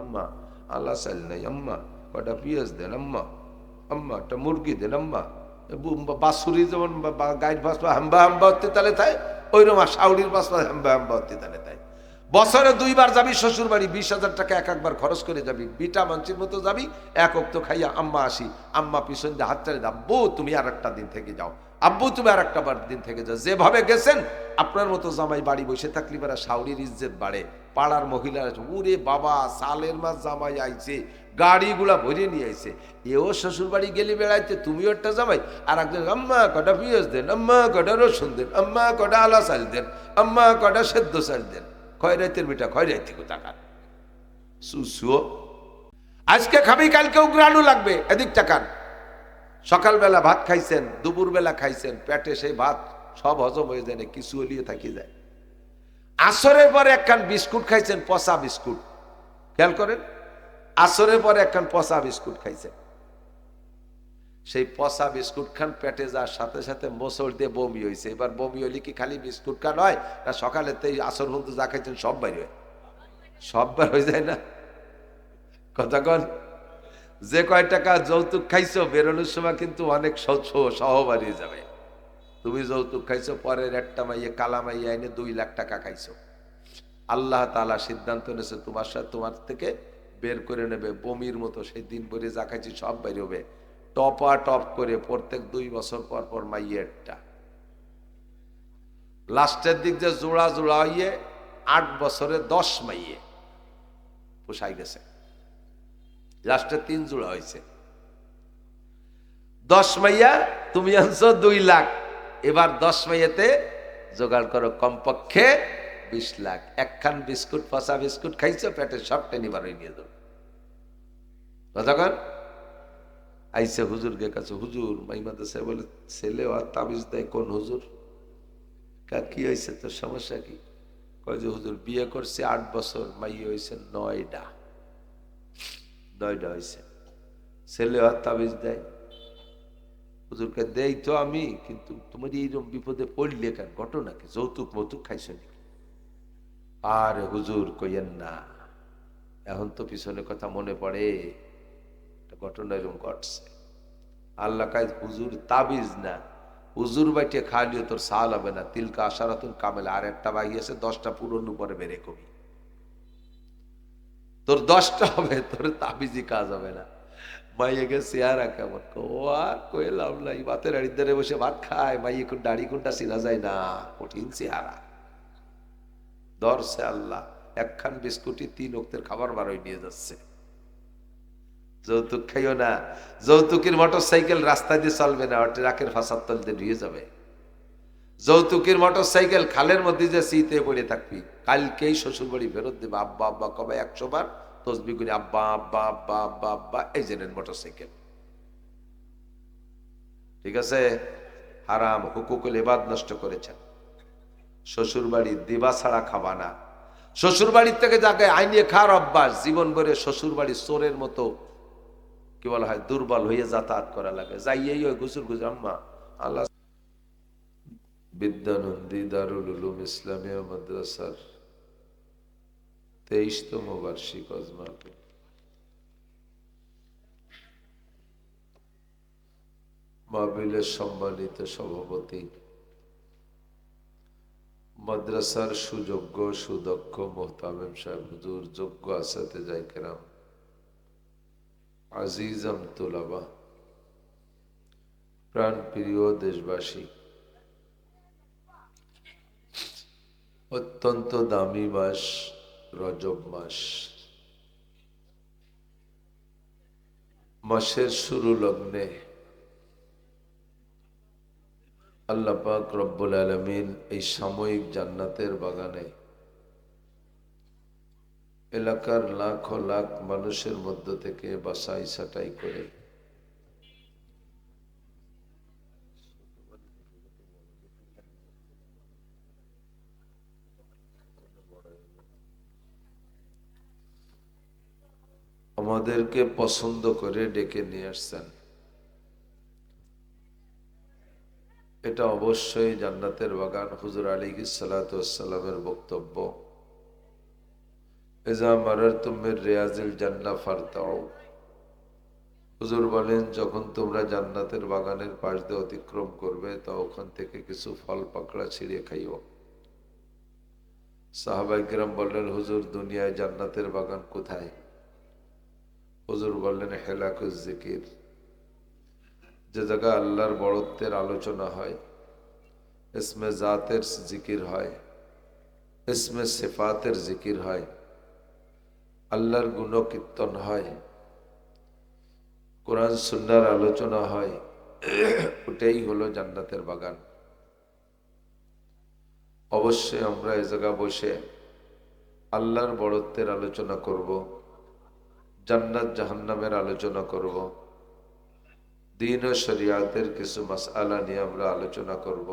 আম্মা আল্লাহ চাল নাই, আম্মা কটা পেঁয়াজ দেন, আম্মা আম্মা একটা মুরগি দেন, আম্মা বাসুরি যেমন গাইড বাসপা হাম্বা হাম্বা হতে তালে তাই, ওইরকম শাউরির বাসপা হাম্বা হাম্বা হতে তালে তাই। বছরে 2 বার যাবি শ্বশুর বাড়ি, 20,000 টাকা একবার খরচ করে যাবি, বিটা মানসির মতো যাবি, এক অক্ত খাইয়া আম্মা আসি, আম্মা পিছন দিয়ে হাত চালিয়ে, আব্বু তুমি আর একটা দিন থেকে যাও, আব্বু তুমি আর একটা দিন থেকে যাও। যেভাবে গেছেন আপনার মতো জামাই বাড়ি বসে থাকলে বেড়া শাউরির ইজ্জত বাড়ে। পাড়ার মহিলারা উরে বাবা সালের মাস জামাই আইছে, গাড়িগুলা ভরে নিয়ে আইছে, এও শ্বশুর বাড়ি গেলে বেড়াইতে, তুমিও একটা জামাই, আর একজন আম্মা কটা পেঁয়াজ দেন, আম্মা কটা রসুন দেন, আম্মা কটা আলা চাল দেন, আম্মা কটা সেদ্ধ চাল দেন। খয়রাইতের বেটা খয়রাইতে টাকা সুসুও, আজকে খাবি কালকে উগ্রাণু লাগবে, এদিক টাকান। সকালবেলা ভাত খাইছেন, দুপুরবেলা খাইছেন, পেটে সেই ভাত সব হজম হয়ে যায় না, কিছু হলিয়ে থাকি যায়। আসরের পরে একখান বিস্কুট খাইছেন, পচা বিস্কুট, খেয়াল করেন, আসরের পরে একখান পচা বিস্কুট খাইছেন, সেই পচা বিস্কুট খান পেটে যাওয়ার সাথে সাথে মোসর দিয়ে বমি হয়েছে। এবার বমি হইলে কি খালি বিস্কুট খান হয় না, সকালেতেই আসর পর্যন্ত যা খাইছেন সব বাইরে হয়, সব বার হয়ে যায় না কতক্ষণ। যে কয় টাকা যৌতুক খাইছো বেরোনোর সময় কিন্তু অনেক সহ বাড়িয়ে যাবে। তুমি যৌতুক খাইছো, পরের একটা মাইয়ে কালা মাইয়া এনে 2 লাখ টাকা খাইছো, আল্লাহ তাআলা সিদ্ধান্ত নিয়েছে তোমার সাথে, তোমার থেকে বের করে নেবে বমির মতো, সেই দিন ভরে যা খাইছি সব বাইরে হবে। টপা টপ করে প্রত্যেক 2 বছর পর পর মাইয়েরটা, লাস্টের দিক যে জোড়া জোড়া হইয়ে 8 বছরে 10 মাইয়ে পোষাই গেছে, লাস্টে 3 জোড়া হয়েছে, 10 মাইয়া তুমি আনছো 2 লাখ, এবার 10 মাইয়াতে জোগাড় করো কমপক্ষে 20 লাখ। একখান বিস্কুট পচা বিস্কুট খাইছো, পেটে সব টেনি বার হয়ে নিয়ে যাবে। কতক্ষণ আইসে হুজুরকে কাছে, হুজুর মাইমাদে সাহেব বলে ছেলে আর তাবিজ দেয়, কোন হুজুর? কি হয়েছে তোর সমস্যা কি? কয় যে হুজুর বিয়ে করছে 8 বছর, মাইয়ে হয়েছে 9টা হয়েছে, ছেলে আর তাবিজ দেয়। হুজুরকে দেই তো আমি, কিন্তু তোমার এইরকম বিপদে পড়লে কেন, ঘটনা কি, যৌতুক মৌতুক খাইছো নাকি? আর হুজুর কইয়েন না, এখন তো পিছনে কথা মনে পড়ে, ঘটনা এরকম ঘটছে। আল্লাহ কাজ হুজুর তাবিজ না, হুজুর বাইটে খালিও তোর সাল হবে না, তিলকা আশারাতুন কামেলা, আর একটা বাকি আছে 10টা পুরনো পরে বেড়ে কবি, তোর 10টা হবে, তোর তাবিজি কাজ হবে না। মাইয়ে গে চেহারা কেমন, ও আর কইলাম নাই, ভাতের আড়িদারে বসে ভাত খায়, মাইয়ে কোন দাড়ি কোনটা চেনা যায় না, কঠিন চেহারা। ধরছে আল্লাহ, একখান বিস্কুটি 3 ওক্তের খাবার বারোই নিয়ে যাচ্ছে। যৌতুক খাইও না, যৌতুকের মোটর সাইকেল রাস্তা দিয়ে চলবে না, ট্রাকের ফাঁসার তল দিয়ে ধুয়ে যাবে। যৌতুকের মোটর সাইকেল খালের মধ্যে যে শীতে পড়ে থাকবি, কালকেই শ্বশুর বাড়ি ফেরত দেবে। আব্বা আব্বা কবে 100 বার তসবি করি, আব্বা আব্বা আব্বা আব্বা আব্বা, এই জেনের মোটর সাইকেল। ঠিক আছে, হারাম হুকুকুল ইবাদ নষ্ট করেছেন। শ্বশুর বাড়ি দিবা ছাড়া খাবা না, শ্বশুর বাড়ির থেকে যাকে আইনিয়ে খাওয়ার অভ্যাস, জীবন ভরে শ্বশুর বাড়ি চোরের মতো কি বলা হয় দুর্বল হয়ে যাতায়াত করা লাগে, যাইয়েই ওই গুসুর গুজর। আম্মা আল্লাহ বিদ্যানন্দী দারুল উলুম ইসলামিয়া মাদ্রাসার 23তম বার্ষিক ওয়াজ মাহফিল, মাহফিলের সম্মানিত সভাপতি, মাদ্রাসার সুযোগ্য সুদক্ষ মোহতামিম সাহেব হুজুর, যোগ্য আসাতেজায়ে কেরাম, আজিজাম তুলাবা, প্রাণ প্রিয় দেশবাসী, অত্যন্ত দামি মাস রজব মাস, মাসের শুরু লগ্নে আল্লাহ পাক রব্বুল আলামিন এই সাময়িক জান্নাতের বাগানে এলাকার লাখ লাখ মানুষের মধ্য থেকে বাছাই ছাঁটাই করে আমাদেরকে পছন্দ করে ডেকে নিয়ে আসছেন। এটা অবশ্যই জান্নাতের বাগান হুজুর আলাইহিস সালাতু ওয়াস সালামের বক্তব্য, ইজা মারারতুম মির রিয়াজিল জান্নাহ ফারতাউ। হুজুর বলেন, যখন তোমরা জান্নাতের বাগানের পাশ দিয়ে অতিক্রম করবে তা ওখান থেকে কিছু ফল পাকড়া ছিঁড়ে খাইও। সাহাবায়ে কেরাম বললেন, হুজুর দুনিয়ায় জান্নাতের বাগান কোথায়? হুজুর বললেন, হেলাকুজ জিকির, যে জায়গা আল্লাহর বড়ত্বের আলোচনা হয়, ইসমে জাতের জিকির হয়, ইসমে সিফাতের জিকির হয়, আল্লাহর গুণকীর্তন হয়, কোরআন সুন্নাহর আলোচনা হয়, ওটাই হলো জান্নাতের বাগান। অবশ্যই আমরা এ জায়গা বসে আল্লাহর বড়ত্বের আলোচনা করব, জান্নাত জাহান্নামের আলোচনা করব, দ্বীন ও শরিয়াতের কিছু মাসআলা নিয়ে আমরা আলোচনা করব,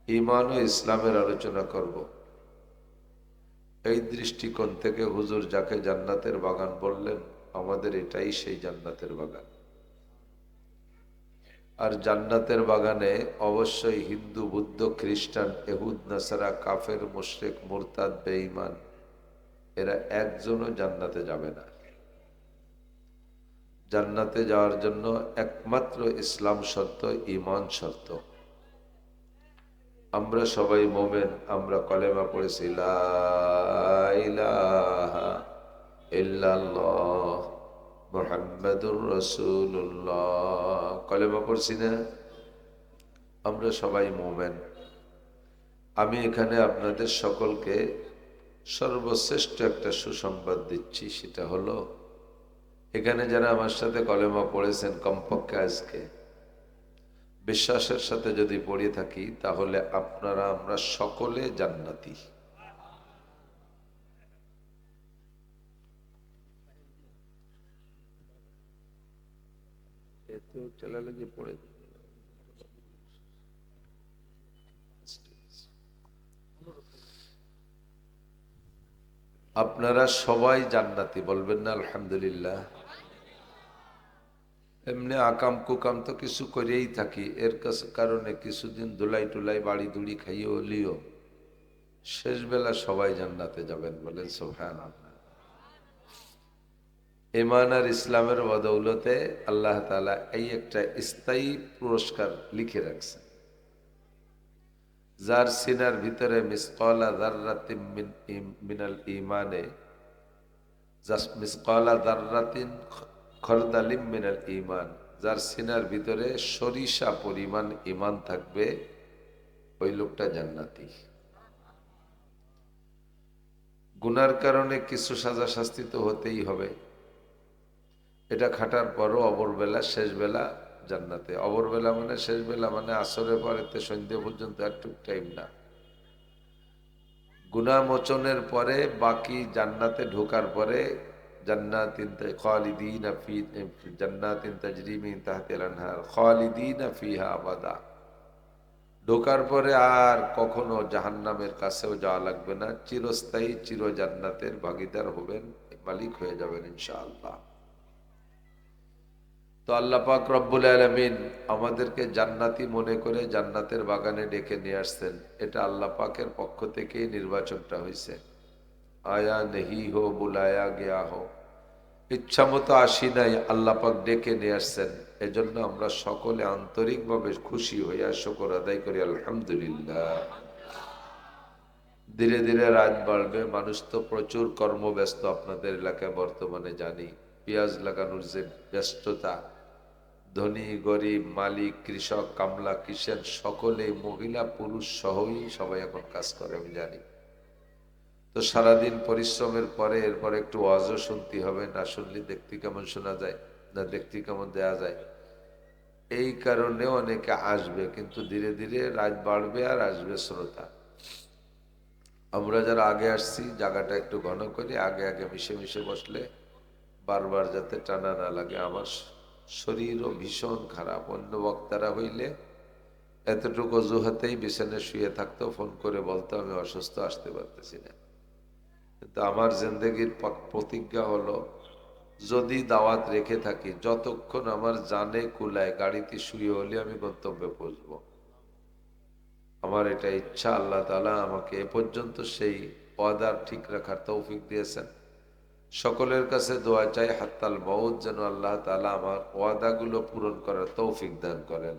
ঈমান ও ইসলামের আলোচনা করব। এই দৃষ্টিকোণ থেকে হুজুর যাকে জান্নাতের বাগান বললেন, আমাদের এটাই সেই জান্নাতের বাগান। আর জান্নাতের বাগানে অবশ্যই হিন্দু, বুদ্ধ, খ্রিস্টান, ইহুদ, নাসারা, কাফের, মুশরিক, মুরতাদ, বেঈমান এরা একজনও জান্নাতে যাবে না। জান্নাতে যাওয়ার জন্য একমাত্র ইসলাম শর্ত, ঈমান শর্ত। আমরা সবাই মোমেন, আমরা কলেমা পড়েছি লা ইলাহা ইল্লাল্লাহ মুহাম্মাদুর রাসূলুল্লাহ, কলেমা পড়ছি না? আমরা সবাই মোমেন। আমি এখানে আপনাদের সকলকে সর্বশ্রেষ্ঠ একটা সুসংবাদ দিচ্ছি, সেটা হলো এখানে যারা আমার সাথে কলেমা পড়েছেন, কমপক্ষে আজকে বিশ্বাসের সাথে যদি পড়ে থাকি, তাহলে আপনারা আমরা সকলে জান্নাতি। পড়ে আপনারা সবাই জান্নাতি, বলবেন না আলহামদুলিল্লাহ? এমনি আকাম কুকাম তো কিছু করেই থাকি, এর কারণে কিছুদিন ধুলাই টুলাই বাড়ি দুড়ি খাইও লিও, শেষ বেলা সবাই জান্নাতে যাবেন, বলেন সুবহানাল্লাহ। ঈমান আর ইসলামের বদৌলতে আল্লাহ তাআলা এই একটা স্থায়ী পুরস্কার লিখে রাখছেন। যার সিনার ভিতরে মিসকালা যাররাতিন মিনাল ঈমানে, মিসকালা যাররাতিন খরদালিম মিনাল ঈমান, যার সিনার ভিতরে সরিষা পরিমাণ ঈমান থাকবে, ওই লোকটা জান্নাতি। গুনার কারণে কিছু সাজা শাস্তি তো হতেই হবে, এটা খাটার পরও অবরবেলা শেষ বেলা জান্নাতে। অবরবেলা মানে শেষ বেলা মানে আসরের পরে সন্ধ্যে পর্যন্ত একটু টাইম না। গুনাহ মোচনের পরে বাকি জান্নাতে ঢোকার পরে জান্নাতিন খালিদিনা ফি জান্নাতিন তাজরি মিন তাহতিল আনহার খালিদিনা ফিহা আবাদা। ঢোকার পরে আর কখনো জাহান্নামের কাছেও যাওয়া লাগবে না, চিরস্থায়ী চির জান্নাতের ভাগীদার হবেন, মালিক হয়ে যাবেন ইনশাআল্লাহ। তো আল্লাহ পাক রব্বুল আলামিন আমাদেরকে জান্নাতি মনে করে জান্নাতের বাগানে ডেকে নিয়ে আসছেন। এটা আল্লাহ পাকের পক্ষ থেকেই নির্বাচনটা হয়েছে। আয়া নেহি হো বুলায়া গেয়া হো, ইচ্ছা মতো আসি নাই, আল্লাহ পাক ডেকে নিয়ে আসছেন। এজন্য আমরা সকলে আন্তরিকভাবে খুশি হইয়া শুকর আদায় করি আলহামদুলিল্লাহ। ধীরে ধীরে রাত বাড়বে, মানুষ তো প্রচুর কর্মব্যস্ত আপনাদের এলাকায় বর্তমানে জানি। পেঁয়াজ লাগানোর যে ব্যস্ততা, ধনী গরিব, মালিক, কৃষক, কামলা, কিষান সকলেই, মহিলা পুরুষ সহই সবাই এখন কাজ করে, আমি জানি। তো সারাদিন পরিশ্রমের পরে এরপর একটু ওয়াজও শুনতে হবে, না শুনলে দেখতে কেমন শোনা যায়, না দেখতে কেমন দেয়া যায়। এই কারণে অনেকে আসবে, কিন্তু ধীরে ধীরে রাত বাড়বে আর আসবে শ্রোতা। আমরা যারা আগে আসছি জায়গাটা একটু ঘন করে আগে আগে মিশে মিশে বসলে বারবার যাতে টানা না লাগে। আমার শরীরও ভীষণ খারাপ, অন্য বক্তারা হইলে এতটুকু অজুহাতেই বিছানায় শুয়ে থাকতো, ফোন করে বলতো আমি অসুস্থ, আসতে পারতেছি না। কিন্তু আমার জিন্দেগির প্রতিজ্ঞা হলো, যদি দাওয়াত রেখে থাকি, যতক্ষণ আমার জানে কুলায় গাড়িতে শুয়ে হলে আমি গন্তব্যে পৌঁছবো। আমার এটা ইচ্ছা, আল্লাহ তাআলা আমাকে এ পর্যন্ত সেই ওয়াদা ঠিক রাখার তৌফিক দিয়েছেন। সকলের কাছে দোয়া চাই হাত্তাল মউত যেন আল্লাহ তাআলা আমার ওয়াদাগুলো পূরণ করার তৌফিক দান করেন।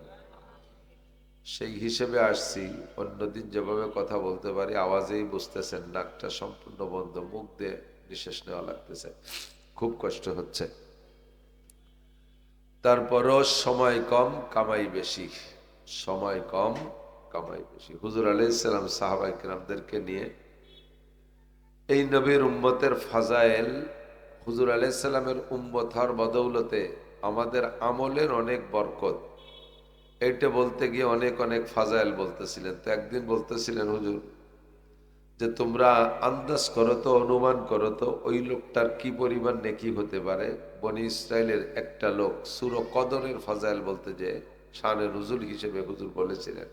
সেই হিসেবে আসছি। অন্যদিন যেভাবে কথা বলতে পারি আওয়াজেই বুঝতেছেন নাকটা সম্পূর্ণ বন্ধ, মুখ দিয়ে নিঃশ্বাস নেওয়া লাগতেছে, খুব কষ্ট হচ্ছে। তারপরও সময় কম কামাই বেশি, সময় কম কামাই বেশি। হুজুর আলাইহিস সালাম সাহাবায়ে কেরামদেরকে নিয়ে এই নবীর উম্মতের ফাজাইল, হুজুর আলাইহিস সালামের উম্মত হওয়ার বদৌলতে আমাদের আমলের অনেক বরকত, এইটা বলতে গিয়ে অনেক অনেক ফাজাইল বলতেছিলেন। তো একদিন বলতেছিলেন হুজুর যে তোমরা আন্দাজ করো তো, অনুমান করো তো ওই লোকটার কি পরিমাণ নেকি হতে পারে। বনি ইসরায়েলের একটা লোক সূরা কদরের ফাজাইল বলতে যে শানে নুজুল হিসেবে হুজুর বলেছিলেন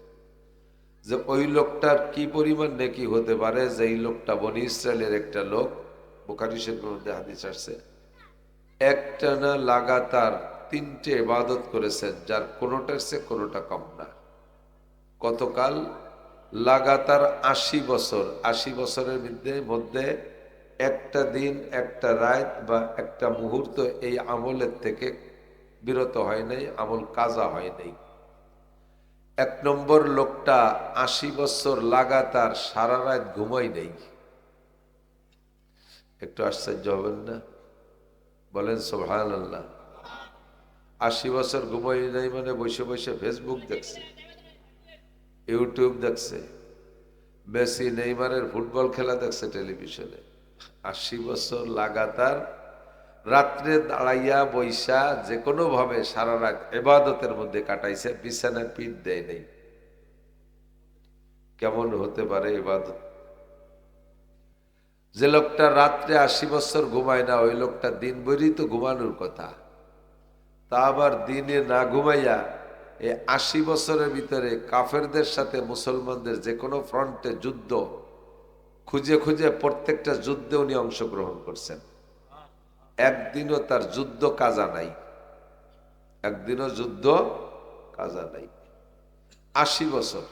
যে ওই লোকটার কি পরিমাণ নেকি হতে পারে, যে এই লোকটা বনি ইসরায়েলের একটা লোক, বুখারী শরীফের মধ্যে হাদিস আসছে, একটানা লাগাতার 3টে ইবাদত করেছেন, যার কোনোটার চেয়ে কোনোটা কম না। কতকাল? লাগাতার 80 বছর। 80 বছরের মধ্যে একটা দিন, একটা রাত বা একটা মুহূর্ত এই আমলের থেকে বিরত হয় নাই, আমল কাজা হয় নাই। 1 নম্বর লোকটা 80 বছর লাগাতার সারা রাত ঘুমাই নেই। একটু আশ্চর্য হবেন না? বলেন সুবহানাল্লাহ। 80 বছর ঘুমাই নাই মানে বসে বসে ফেসবুক দেখছে, ইউটিউব দেখছে, মেসি নেইমারের ফুটবল খেলা দেখছে টেলিভিশনে। 80 বছর লাগাতার রাত্রে দাঁড়াইয়া বৈশা যে কোনো ভাবে সারা রাত ইবাদতের মধ্যে কাটাইছে, বিছানায় পিঠ দেয় নাই। কেমন হতে পারে ইবাদত? যে লোকটা রাত্রে 80 বছর ঘুমায় না, ওই লোকটা দিন ভরই তো ঘুমানোর কথা। তা আবার দিনে না ঘুমাইয়া এই 80 বছরের ভিতরে কাফেরদের সাথে মুসলমানদের যে কোনো ফ্রন্টে যুদ্ধ খুঁজে খুঁজে প্রত্যেকটা যুদ্ধে উনি অংশগ্রহণ করছেন। একদিনও তার যুদ্ধ কাজা নাই, একদিনও যুদ্ধ কাজা নাই। 80 বছর।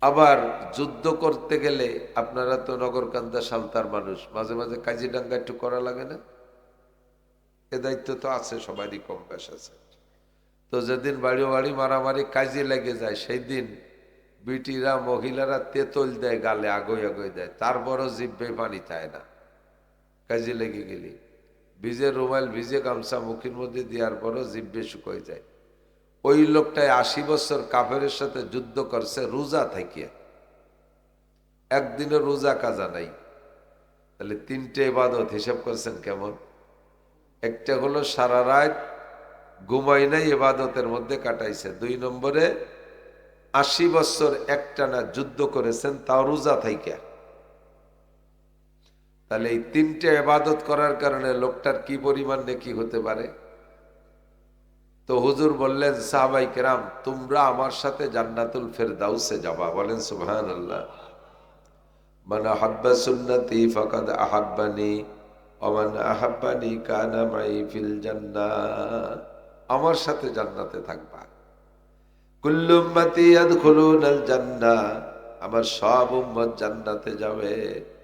আবার যুদ্ধ করতে গেলে আপনারা তো নগরকান্দা সালতার মানুষ, মাঝে মাঝে কাজিডাঙ্গা একটু করা লাগে না? এ দায়িত্ব তো আছে, সবারই কম বেশ আছে। তো যেদিন বাড়ি বাড়ি মারামারি কাজে লেগে যায়, সেই দিন বিটিরা মহিলারা তেতল দেয় গালে, আগই আগই দেয়, তারপরও জিভে পানি চায় না। কাজে লেগে গেলি ভিজে রুমাল, ভিজে গামছা মুখের মধ্যে দেওয়ার পরও জিভে শুকোয় যায়। ওই লোকটায় 80 বছর কাফেরের সাথে যুদ্ধ করছে রোজা থেকে, একদিনও রোজা কাজা নাই। তাহলে 3টে ইবাদত হিসাব করছেন কেমন? একটা হলো সারা রাত ঘুমাই নাই, ইবাদতের মধ্যে কাটাইছে। 2 নম্বরে 80 বছর একটানা যুদ্ধ করেছেন, তাও রোজা থাইকা। তাহলে এই 3টে ইবাদত করার কারণে লোকটার কি পরিমাণ নেকি হতে পারে? তো হুজুর বললেন সাহাবায়ে কেরাম তোমরা আমার সাথে জান্নাতুল ফেরদাউসে যাবা। বলেন সুবহানাল্লাহ। মান আহাব্বা সুন্নতি ফাকাদ আহাব্বানি ওয়া মান আহাব্বানি কানা মাই ফিল জান্নাহ। আমার সাথে জান্নাতে থাকবা। কুল্লু উম্মতি ইয়াদখুলুনাল জান্নাহ, আমার সব উম্মত জান্নাতে যাবে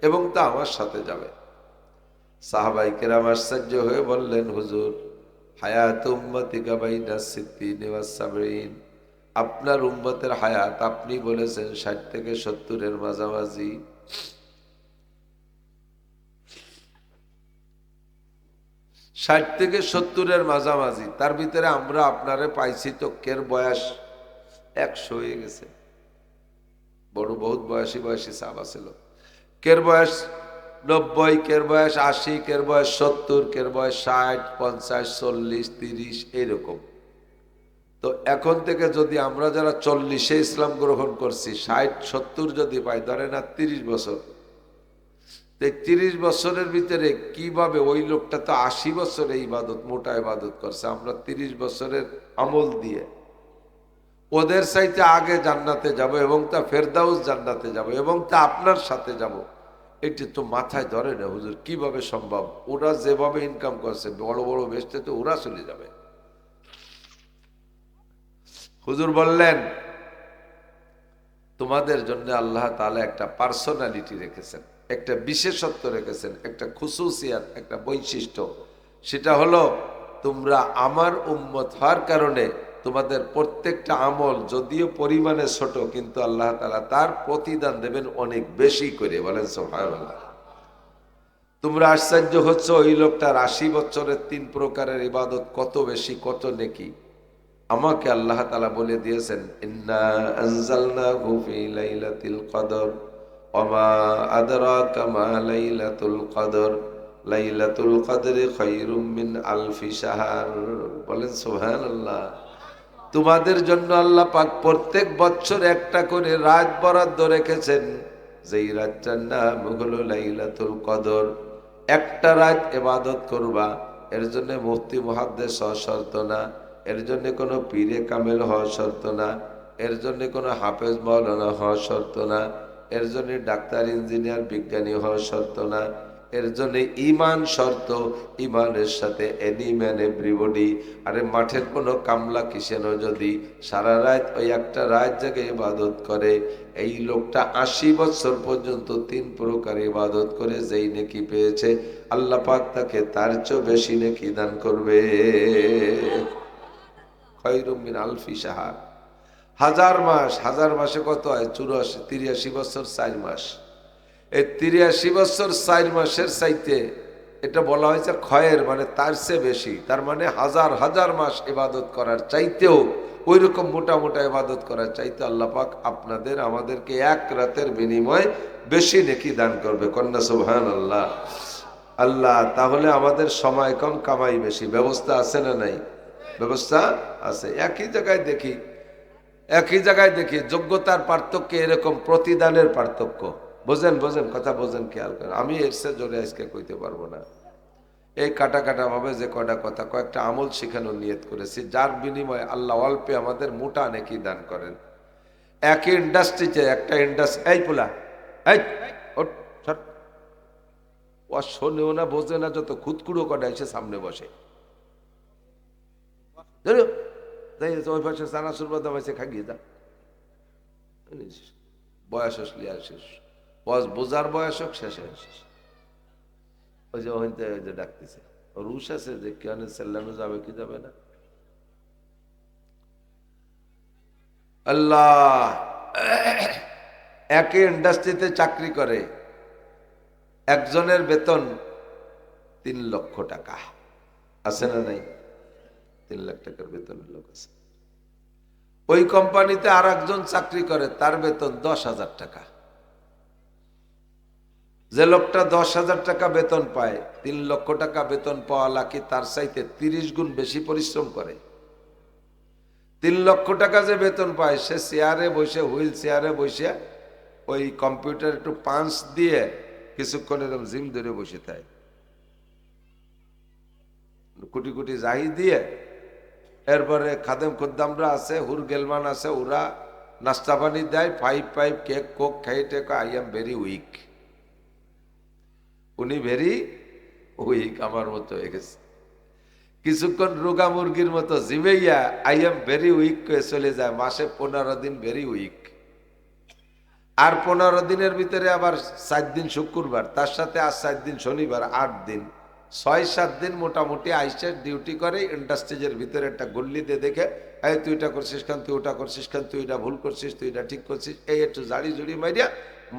এবং তা আমার সাথে যাবে। সাহাবায়ে কেরাম আশ্চর্য হয়ে বললেন হুজুর হায়াত উম্মতিকা বাইনা সিত্তিন ওয়া সাবঈন, আপনার উম্মতের হায়াত আপনি বলেছেন 60 থেকে 70-এর মাঝামাঝি। 60 থেকে 70-এর মাঝামাঝি, তার ভিতরে আমরা আপনারে পাইছি তো কের বয়স 100 হয়ে গেছে। বড় বহুত বয়সী বয়সী সাহাবা ছিল। কের বয়স 90, কের বয়স 80, কের বয়স 70, কের বয়স 60, 50, 40, 30 এইরকম। তো এখন থেকে যদি আমরা যারা 40-এ ইসলাম গ্রহণ করছি 60, 70 যদি পাই, ধরে না 30 বছর, 30 বছরের ভিতরে কিভাবে ওই লোকটা তো 80 বছরে ইবাদত, মোটা ইবাদত করছে, আমরা 30 বছরের আমল দিয়ে ওদের চাইতে আগে জান্নাতে যাব এবং তা ফেরদাউস জান্নাতে যাব এবং তা আপনার সাথে যাব। এটি তো মাথায় ধরে না হুজুর, কিভাবে সম্ভব? ওরা যেভাবে ইনকাম করছে বড় বড় বেচতে, তো ওরা চলে যাবে। হুজুর বললেন তোমাদের জন্য আল্লাহ তাআলা একটা পার্সোনালিটি রেখেছেন, একটা বিশেষত্ব রেখেছেন, একটা খুসুসিয়াত, একটা বৈশিষ্ট্য। সেটা হলো তোমরা আমার উম্মত হওয়ার কারণে তোমাদের প্রত্যেকটা আমল যদিও পরিমাণে ছোট, কিন্তু আল্লাহ তাআলা তার প্রতিদান দেবেন অনেক বেশি করে। বলেন সুবহানাল্লাহ। তোমরা আশ্চর্য হচ্ছ ওই লোকটার ৮০ বছরের ৩ প্রকারের ইবাদত কত বেশি, কত নেকি। আমাকে আল্লাহ তাআলা বলে দিয়েছেন, ইন্না আনজালনাহু ফি লাইলাতিল কদর ওয়া মা আদরাকা মা লাইলাতুল কদর লাইলাতুল কদরি খায়রুম মিন আলফি শাহর। বলেন সুবহানাল্লাহ। তোমাদের জন্য আল্লাহ পাক প্রত্যেক বছর একটা করে রাত বরাদ্দ রেখেছেন, যেই রাতটার নাম হলো লাইলাতুল কদর। একটা রাত ইবাদত করবা, এর জন্য মুফতি মুহাদ্দিস হওয়া শর্ত না, এর জন্য কোনো পীরে কামেল হওয়া শর্ত না, এর জন্য কোনো হাফেজ মাওলানা হওয়া শর্ত না, এর জন্য ডাক্তার ইঞ্জিনিয়ার বিজ্ঞানী হওয়া শর্ত না, এর জন্য ইমান শর্ত। ইমানের সাথে এনি ম্যান এভরিবডি। আরে মাঠের কোনো কামলা কিসেনও যদি সারা রাত ওই একটা রাত জেগে ইবাদত করে, এই লোকটা ৮০ বছর পর্যন্ত ৩ প্রকার ইবাদত করে যেই নেকি পেয়েছে, আল্লাহ পাক তাকে তার চেয়ে বেশি নেকি দান করবে। খায়রুম মিন আলফি শাহর। ১০০০ মাস, ১০০০ মাসে কত হয়? ৮৩ বছর ৪ মাস। এই ৮৩ বছর ৪ মাসের চাইতে এটা বলা হয়েছে ক্ষয়ের, মানে তার চেয়ে বেশি। তার মানে ১০০০ মাস ইবাদত করার চাইতেও, ওই রকম মোটা মোটা ইবাদত করার চাইতে আল্লাহ পাক আপনাদের আমাদেরকে এক রাতের বিনিময়ে বেশি নেকি দান করবে। কন্যা সুবহানাল্লাহ। আল্লাহ, তাহলে আমাদের সময় কম, কামাই বেশি। ব্যবস্থা আছে না নাই? ব্যবস্থা আছে। একই জায়গায় দেখি যোগ্যতার পার্থক্য, এরকম প্রতিদানের পার্থক্য। বোঝেন কথা বোঝেন, খেয়াল করেন। আমি এর চেয়ে জোরে আজকে কইতে পারবো না। এই কাটা ভাবে যে কয়টা কথা, কয়েকটা আমল শেখানোর নিয়ত করেছি, যার বিনিময়ে আল্লাহ অল্পে আমাদের মোটা নেকি দান করেন। একই ইন্ডাস্ট্রিতে একটা ইন্ডাস্ট্রি, এই পোলা, এই ওঠ, সর। ও শোনেও না, বোঝে না, যত খুদকুড়ো কটা এসে সামনে বসে। ওই পাশে চানাচুর বাদাম এসে খাগিয়ে যা। বয়স আসলে আর শেষ, বোঝার বয়স হোক, শেষে শেষ। ওই যে ওইতে ওই যে ডাকতেছে, রুশ আছে যে কেন সেল্লানো যাবে কি যাবে না। আল্লাহ, একই ইন্ডাস্ট্রিতে চাকরি করে, একজনের বেতন ৩ লক্ষ টাকা। আছে না নাই? ৩ লাখ টাকার বেতনের লোক আছে। ওই কোম্পানিতে আর একজন চাকরি করে, তার বেতন ১০,০০০ টাকা। যে লোকটা ১০,০০০ টাকা বেতন পায়, ৩ লক্ষ টাকা বেতন পাওয়া লাকি তার চাইতে ৩০ গুণ বেশি পরিশ্রম করে। ৩ লক্ষ টাকা যে বেতন পায়, সে চেয়ারে বসে, হুইল চেয়ারে বসে ওই কম্পিউটার একটু পাঞ্চ দিয়ে কিছুক্ষণ এরকম জিম ধরে বসে থাকে, কোটি কোটি জাহি দিয়ে। এরপরে খাদেম খুদ্দামরা আছে, হুর গেলমান আছে, ওরা নাস্তা পানি দেয়, পাইপ কেক কোক খাই টেক। I am very weak. উনি ভেরি উইক, আমার মতো হয়ে গেছে। কিছুক্ষণ রোগা মুরগির মতো জিবেইয়া আই এম ভেরি উইক করে চলে যায়। মাসে ১৫ দিন ভেরি উইক, আর ১৫ দিনের ভিতরে আবার ৪ দিন শুক্রবার, তার সাথে আর ৪ দিন শনিবার, ৮ দিন, ৬-৭ দিন মোটামুটি আইসের ডিউটি করে। ইন্ডাস্ট্রিজের ভিতরে একটা গল্লি দিয়ে দেখে, এই তুই এটা করছিস খান, তুই ওটা করছিস খান, তুই এটা ভুল করছিস, তুই এটা ঠিক করছিস, এই একটু জাড়ি জুড়ি মারিয়া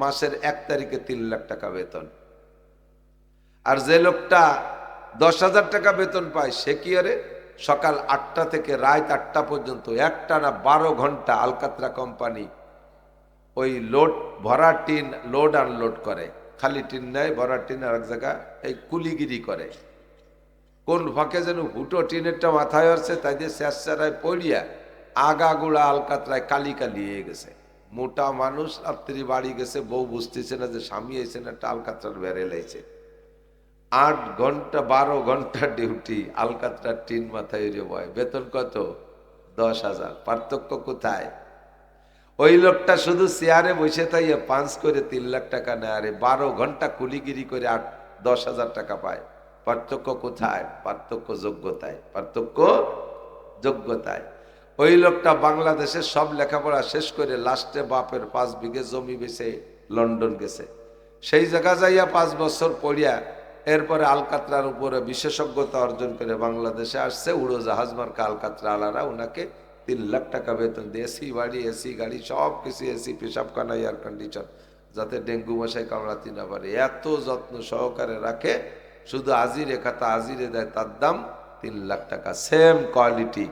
মাসের ১ তারিখে ৩ লাখ টাকা বেতন। আর যে লোকটা ১০,০০০ টাকা বেতন পায়, সে কি আরে সকাল ৮টা থেকে রাত ৮টা পর্যন্ত একটানা ১২ ঘন্টা আলকাতরা কোম্পানি ওই লোড ভরা টিন লোড আনলোড করে। খালি টিন নেয়, ভরা টিন আর এক জায়গায় এই কুলিগিরি করে। কোন ফাঁকে যেন হুটো টিনেরটা মাথায় আসছে, তাই দিয়ে শেষারায় পড়িয়া আগাগুড়া আলকাতরায় কালি হয়ে গেছে। মোটা মানুষ, রাত্রি বাড়ি গেছে, বউ বুঝতেছে না যে স্বামী এসে না, একটা আলকাতরার বেড়ে লাইছে। ৮ ঘন্টা ১২ ঘন্টা ডিউটি, আলকাতরার টিন মাথায় বয়, বেতন কত? ১০,০০০। পার্থক্য কোথায়? ওই লোকটা শুধু চেয়ারে বসে তাইয়ে পাঞ্চ করে ৩ লাখ টাকা নেয়, আরে ১২ ঘন্টা কুলিগিরি করে ১০,০০০ টাকা পায়। পার্থক্য কোথায়? পার্থক্য যোগ্যতায়। পার্থক্য যোগ্যতায়। ওই লোকটা বাংলাদেশের সব লেখাপড়া শেষ করে লাস্টে বাপের 5 বিঘে জমি বেচে লন্ডন গেছে। সেই জায়গা যাইয়া 5 বছর পড়িয়া এরপরে আলকাতরার উপরে বিশেষজ্ঞতা অর্জন করে বাংলাদেশে আসছে। উড়োজাহাজ মার্কা আলকাতরা আলারা ওনাকে 3 লাখ টাকা বেতন দিয়ে এসি বাড়ি, এসি গাড়ি, সব কিছু, এসি, পেশাবখানা, এয়ার কন্ডিশন, যাতে ডেঙ্গু মশাই কামড়াতে না পারে, এত যত্ন সহকারে রাখে। শুধু আজিরে খাতা আজিরে দেয়, তার দাম 3 লাখ টাকা। Same quality.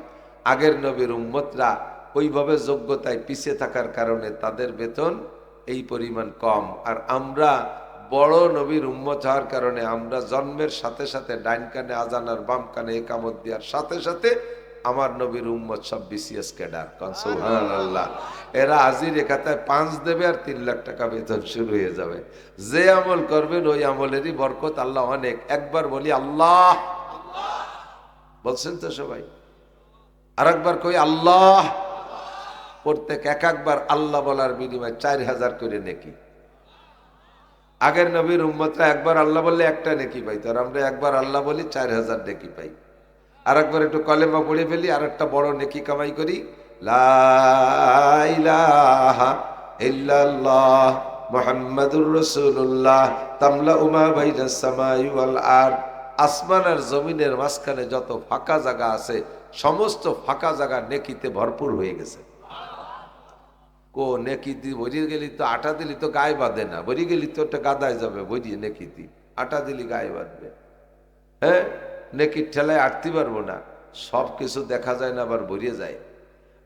আগের নবীর উম্মতরা ওইভাবে যোগ্যতায় পিছিয়ে থাকার কারণে তাদের বেতন এই পরিমাণ কম। আর আমরা বড় নবীর উম্মত হওয়ার কারণে আমরা জন্মের সাথে সাথে ডাইন কানে আজান আর বাম কানে একামত দেওয়ার সাথে সাথে আমার নবীর উম্মত সব বিসিএস ক্যাডার। সুবহানাল্লাহ। এরা হাজির খাতায় 5 দেবে আর 3 লাখ টাকা বেতন শুরু হয়ে যাবে। যে আমল করবেন ওই আমলেরই বরকত আল্লাহ অনেক। একবার বলি আল্লাহ, বলছেন তো সবাই? আর একবার কই আল্লাহ। প্রত্যেক একবার আল্লাহ বলার বিনিময়ে 4000 করে নেকি। আগের নবীর উম্মতরা একবার আল্লাহ বললে একটা নেকি পাইতো, আর আমরা একবার আল্লাহ বলি 4000 নেকি পাই। আর একবার একটু কলেমা পড়ে ফেলি, আর একটা বড় নেকি কামাই করি। লা ইলাহা ইল্লাল্লাহ মুহাম্মাদুর রাসূলুল্লাহ তামলাউ মা বাইনাস সামাই ওয়াল আরদ। আসমান আর জমিনের মাঝখানে যত ফাঁকা জায়গা আছে সমস্ত ফাঁকা জায়গা নেকিতে ভরপুর হয়ে গেছে। কো নেকি দি ভরিয়ে গেলি তো, আটা দিলি তো গায়ে বাঁধে না, ভরি গেলি তো একটা গাদায় যাবে, ভরিয়ে নেকি দি, আটা দিলি গায়ে বাঁধবে। হ্যাঁ, নেকির ঠেলায় আটতে পারবো না। সব কিছু দেখা যায় না, আবার ভরিয়ে যায়।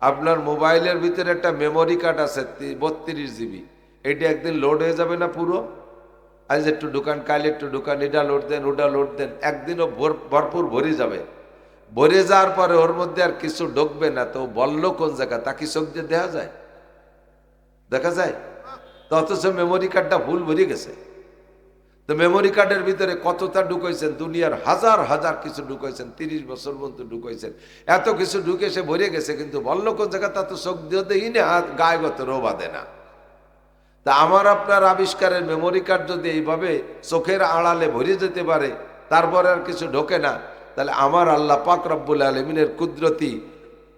আপনার মোবাইলের ভিতরে একটা মেমোরি কার্ড আছে 32 জিবি, এটা একদিন লোড হয়ে যাবে না পুরো? আজ একটু ঢুকান, কাল একটু ঢুকান, এটা লোড দেন, ওটা লোড দেন, একদিনও ভরপুর ভরে যাবে। ভরে যাওয়ার পরে ওর মধ্যে আর কিছু ঢুকবে না, তো বললো কোন জায়গা তা কি চোখ দিয়ে দেখা যায়? দেখা যায় তো? অথচ মেমোরি কার্ডটা ফুল ভরে গেছে। তো মেমোরি কার্ডের ভিতরে কতটা ঢুকাইছেন, দুনিয়ার হাজার হাজার কিছু ঢুকাইছেন, 30 বছর পর্যন্ত ঢুকাইছেন, এত কিছু ঢুকে সে ভরে গেছে, কিন্তু বললো কোন জায়গা তা তো চোখ দিয়ে দেখি না, গায়ে গত রোবা দেয় না। তা আমার আপনার আবিষ্কারের মেমোরি কার্ড যদি এইভাবে চোখের আড়ালে ভরে যেতে পারে, তারপরে আর কিছু ঢোকে না, তাহলে আমার আল্লাহ পাক রব্বুল আলামিনের কুদরতি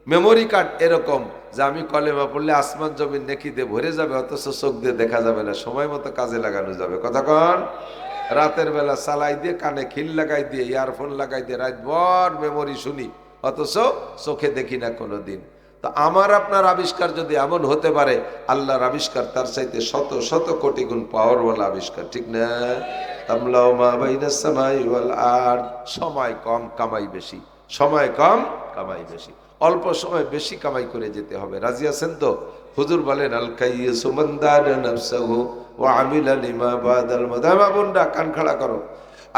মেমোরি কার্ড এরকম যে আমি কলেমা পড়লে আসমান জমিন নেকি দিয়ে ভরে যাবে, অথচ চোখ দিয়ে দেখা যাবে না, সময় মতো কাজে লাগানো যাবে। কতক্ষণ? রাতের বেলা চালাই দিয়ে, কানে খিল লাগাই দিয়ে, ইয়ারফোন লাগাই দিয়ে রাতভর মেমোরি শুনি, অথচ চোখে দেখি না কোনোদিন। তো আমার আপনার আবিষ্কার যদি এমন হতে পারে, আল্লাহর আবিষ্কার তার চাইতে শত শত কোটি গুণ পাওয়ারওয়ালা আবিষ্কার, ঠিক না? তামলাউ মা বাইনাস সামাই ওয়াল আরদ। সময় কম কামাই বেশি, সময় কম কামাই বেশি, অল্প সময় বেশি কামাই করে যেতে হবে। রাজি আছেন তো? হুজুর বলেন আল কাইয়িসু মান দানা নাফসাহু ওয়া আমিলা লিমা বাদাল মাউত। মা বোনরা কান খাড়া করো।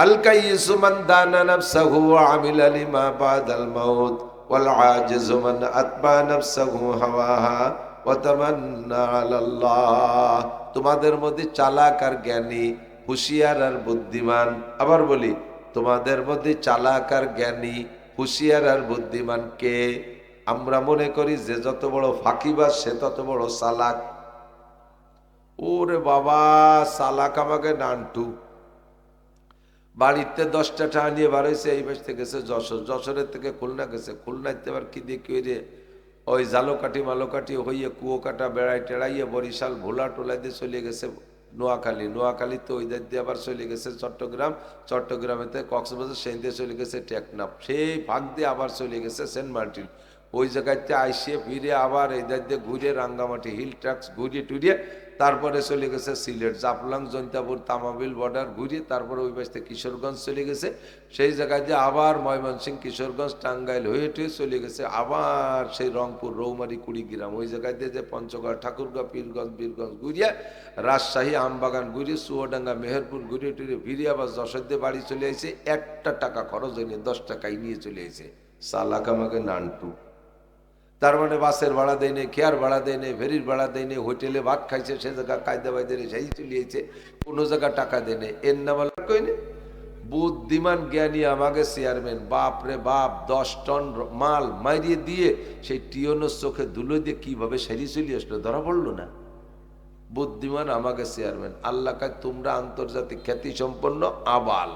আল কাইয়িসু মান দানা নাফসাহু ওয়া আমিলা লিমা বাদাল মাউত ওয়াল আজিজু মান আতবা নাফসাহু হাওয়াহা ওয়া তামান্না আলাল্লাহ। তোমাদের মধ্যে চালাক আর জ্ঞানী, হুঁশিয়ার আর বুদ্ধিমান, আবার বলি তোমাদের মধ্যে চালাক আর জ্ঞানী, হুঁশিয়ার আর বুদ্ধিমান কে? আমরা মনে করি যে যত বড় ফাঁকিবাজ সে তত বড় চালাক। ওরে বাবা, চালাক আমাকে নানটু। বাড়িতে 10টা টাকা নিয়ে বার হয়েছে, এই বাস থেকে গেছে যশোর, যশোরের থেকে খুলনা গেছে, খুলনাতে আবার কি দিয়ে কি রে ওই জালোকাঠি মালোকাঠি হইয়ে কুয়োকাটা বেড়াই টেড়াইয়ে বরিশাল ভোলা টোলাই দিয়ে চলে গেছে নোয়াখালী, নোয়াখালীতে ওই দিক দিয়ে আবার চলে গেছে চট্টগ্রাম, চট্টগ্রামেতে কক্সবাজার, সেই দিয়ে চলে গেছে টেকনাফ, সেই ভাগ দিয়ে আবার চলে গেছে সেন্ট মার্টিন। ওই জায়গাতে আইসে ফিরে আবার এই দিক দিয়ে ঘুরে রাঙ্গামাটি হিল ট্রাক্স ঘুরিয়ে টুরিয়ে তারপরে চলে গেছে সিলেট, জাফলং, জৈন্তাপুর, তামাবিল বর্ডার ঘুরিয়ে তারপরে ওই পাশে কিশোরগঞ্জ চলে গেছে, সেই জায়গায় দিয়ে আবার ময়মনসিংহ, কিশোরগঞ্জ, টাঙ্গাইল হয়ে টুয়ে চলে গেছে আবার সেই রংপুর, রৌমারি, কুড়িগ্রাম, ওই জায়গায় দিয়ে যে পঞ্চগড়, ঠাকুরগাঁও, পীরগঞ্জ, বীরগঞ্জ ঘুরিয়ে রাজশাহী, আমবাগান ঘুরিয়ে চুয়াডাঙ্গা, মেহেরপুর ঘুরিয়ে টুরিয়ে ফিরে আবার যশোর দিয়ে বাড়ি চলে আসে। একটা টাকা খরচ হয়নি, 10 টাকাই নিয়ে চলে আসে। চালাক আমাকে নানটু। তার মানে বাসের ভাড়া দেয় নেই, খেয়ার ভাড়া দেয় নেই, ফেরির ভাড়া দেয় নেই, হোটেলে ভাত খাইছে সে জায়গা কায়দা বাইদে সেই চলিয়েছে, কোনো জায়গা টাকা দেয় নেই। এর নাম কই নেই বুদ্ধিমান জ্ঞানী আমাকে চেয়ারম্যান। বাপ রে বাপ, 10 টন মাল মাইরিয়ে দিয়ে সেই টিয়নোর চোখে ধুলো দিয়ে কিভাবে সেরি চলিয়ে আসলো ধরা পড়লো না? বুদ্ধিমান আমাকে চেয়ারম্যান। আল্লাহ কাজ তোমরা আন্তর্জাতিক খ্যাতি সম্পন্ন আবাল,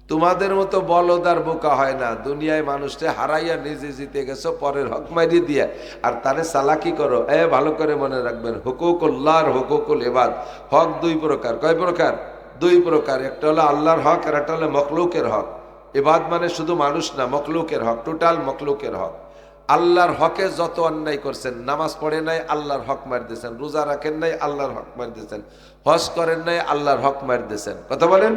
তোমাদের মতো বলদার বোকা হয় না। দুনিয়ায় মানুষকে হারাইয়া নিজে জিতে গেছো পরের হক মাইরি দিয়া, আর তারে চালাকি করো। ভালো করে মনে রাখবেন, হুকুকুল্লাহ আর হুকুকুল ইবাদ, হক দুই প্রকার। কয় প্রকার? দুই প্রকার। একটা হলো আল্লাহর হক আর একটা হলো মখলুকের হক। ইবাদ মানে শুধু মানুষ না, মখলুকের হক, টোটাল মখলুকের হক। আল্লাহর হকে যত অন্যায় করছেন, নামাজ পড়ে নাই আল্লাহর হক মার দিয়েছেন, রোজা রাখেন নাই আল্লাহর হক মার দিয়েছেন, হজ করেন নাই আল্লাহর হক মার দিয়েছেন, কথা বলেন,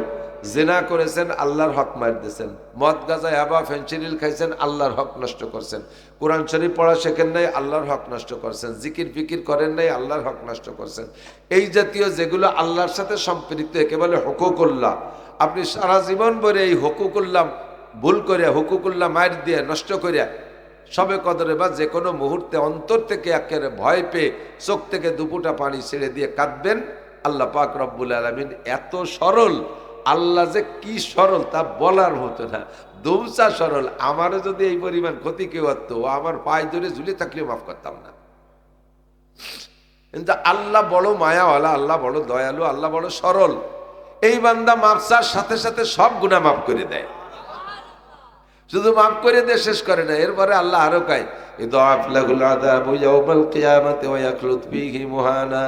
জিনা করেছেন আল্লাহর হক মার দিয়েছেন, মদ গাঁজা ইয়াবা ফেন্সিডিল খাইছেন আল্লাহর হক নষ্ট করছেন, কোরআন শরীফ পড়া শেখেন নাই আল্লাহর হক নষ্ট করছেন, জিকির ফিকির করেন নাই আল্লাহর হক নষ্ট করছেন। এই জাতীয় যেগুলো আল্লাহর সাথে সম্পৃক্ত, একে বলে হুকুকুল্লাহ। আপনি সারা জীবন ভরে এই হুকুকুল্লাহ ভুল করিয়া, হুকুকুল্লাহ মার দিয়ে নষ্ট করিয়া সবে কদরে বা যে কোনো মুহূর্তে অন্তর থেকে একেবারে ভয় পেয়ে চোখ থেকে দুপুটা পানি ছেড়ে দিয়ে কাঁদবেন। আল্লাহ পাক রব্বুল আলামিন এত সরল, আল্লাহ যে কি সরল তা বলার মতো না, দুমসা সরল। আমারও যদি এই পরিমাণ ক্ষতি কেউ হত, আমার পায়ে ধরে ঝুলে থাকলেও মাফ করতাম না। কিন্তু আল্লাহ বড় মায়াওয়ালা, আল্লাহ বড় দয়ালু, আল্লাহ বড় সরল। এই বান্দা মাফসার সাথে সাথে সব গুনাহ মাফ করে দেয়। শুধু মাফ করে দিয়ে শেষ করে না, এরপরে আল্লাহ আরো কয়, ইদাফ লাহুল আযাবু ইয়াওমাল কিয়ামাতি ওয়া ইয়াখলুদ ফীহি মুহানা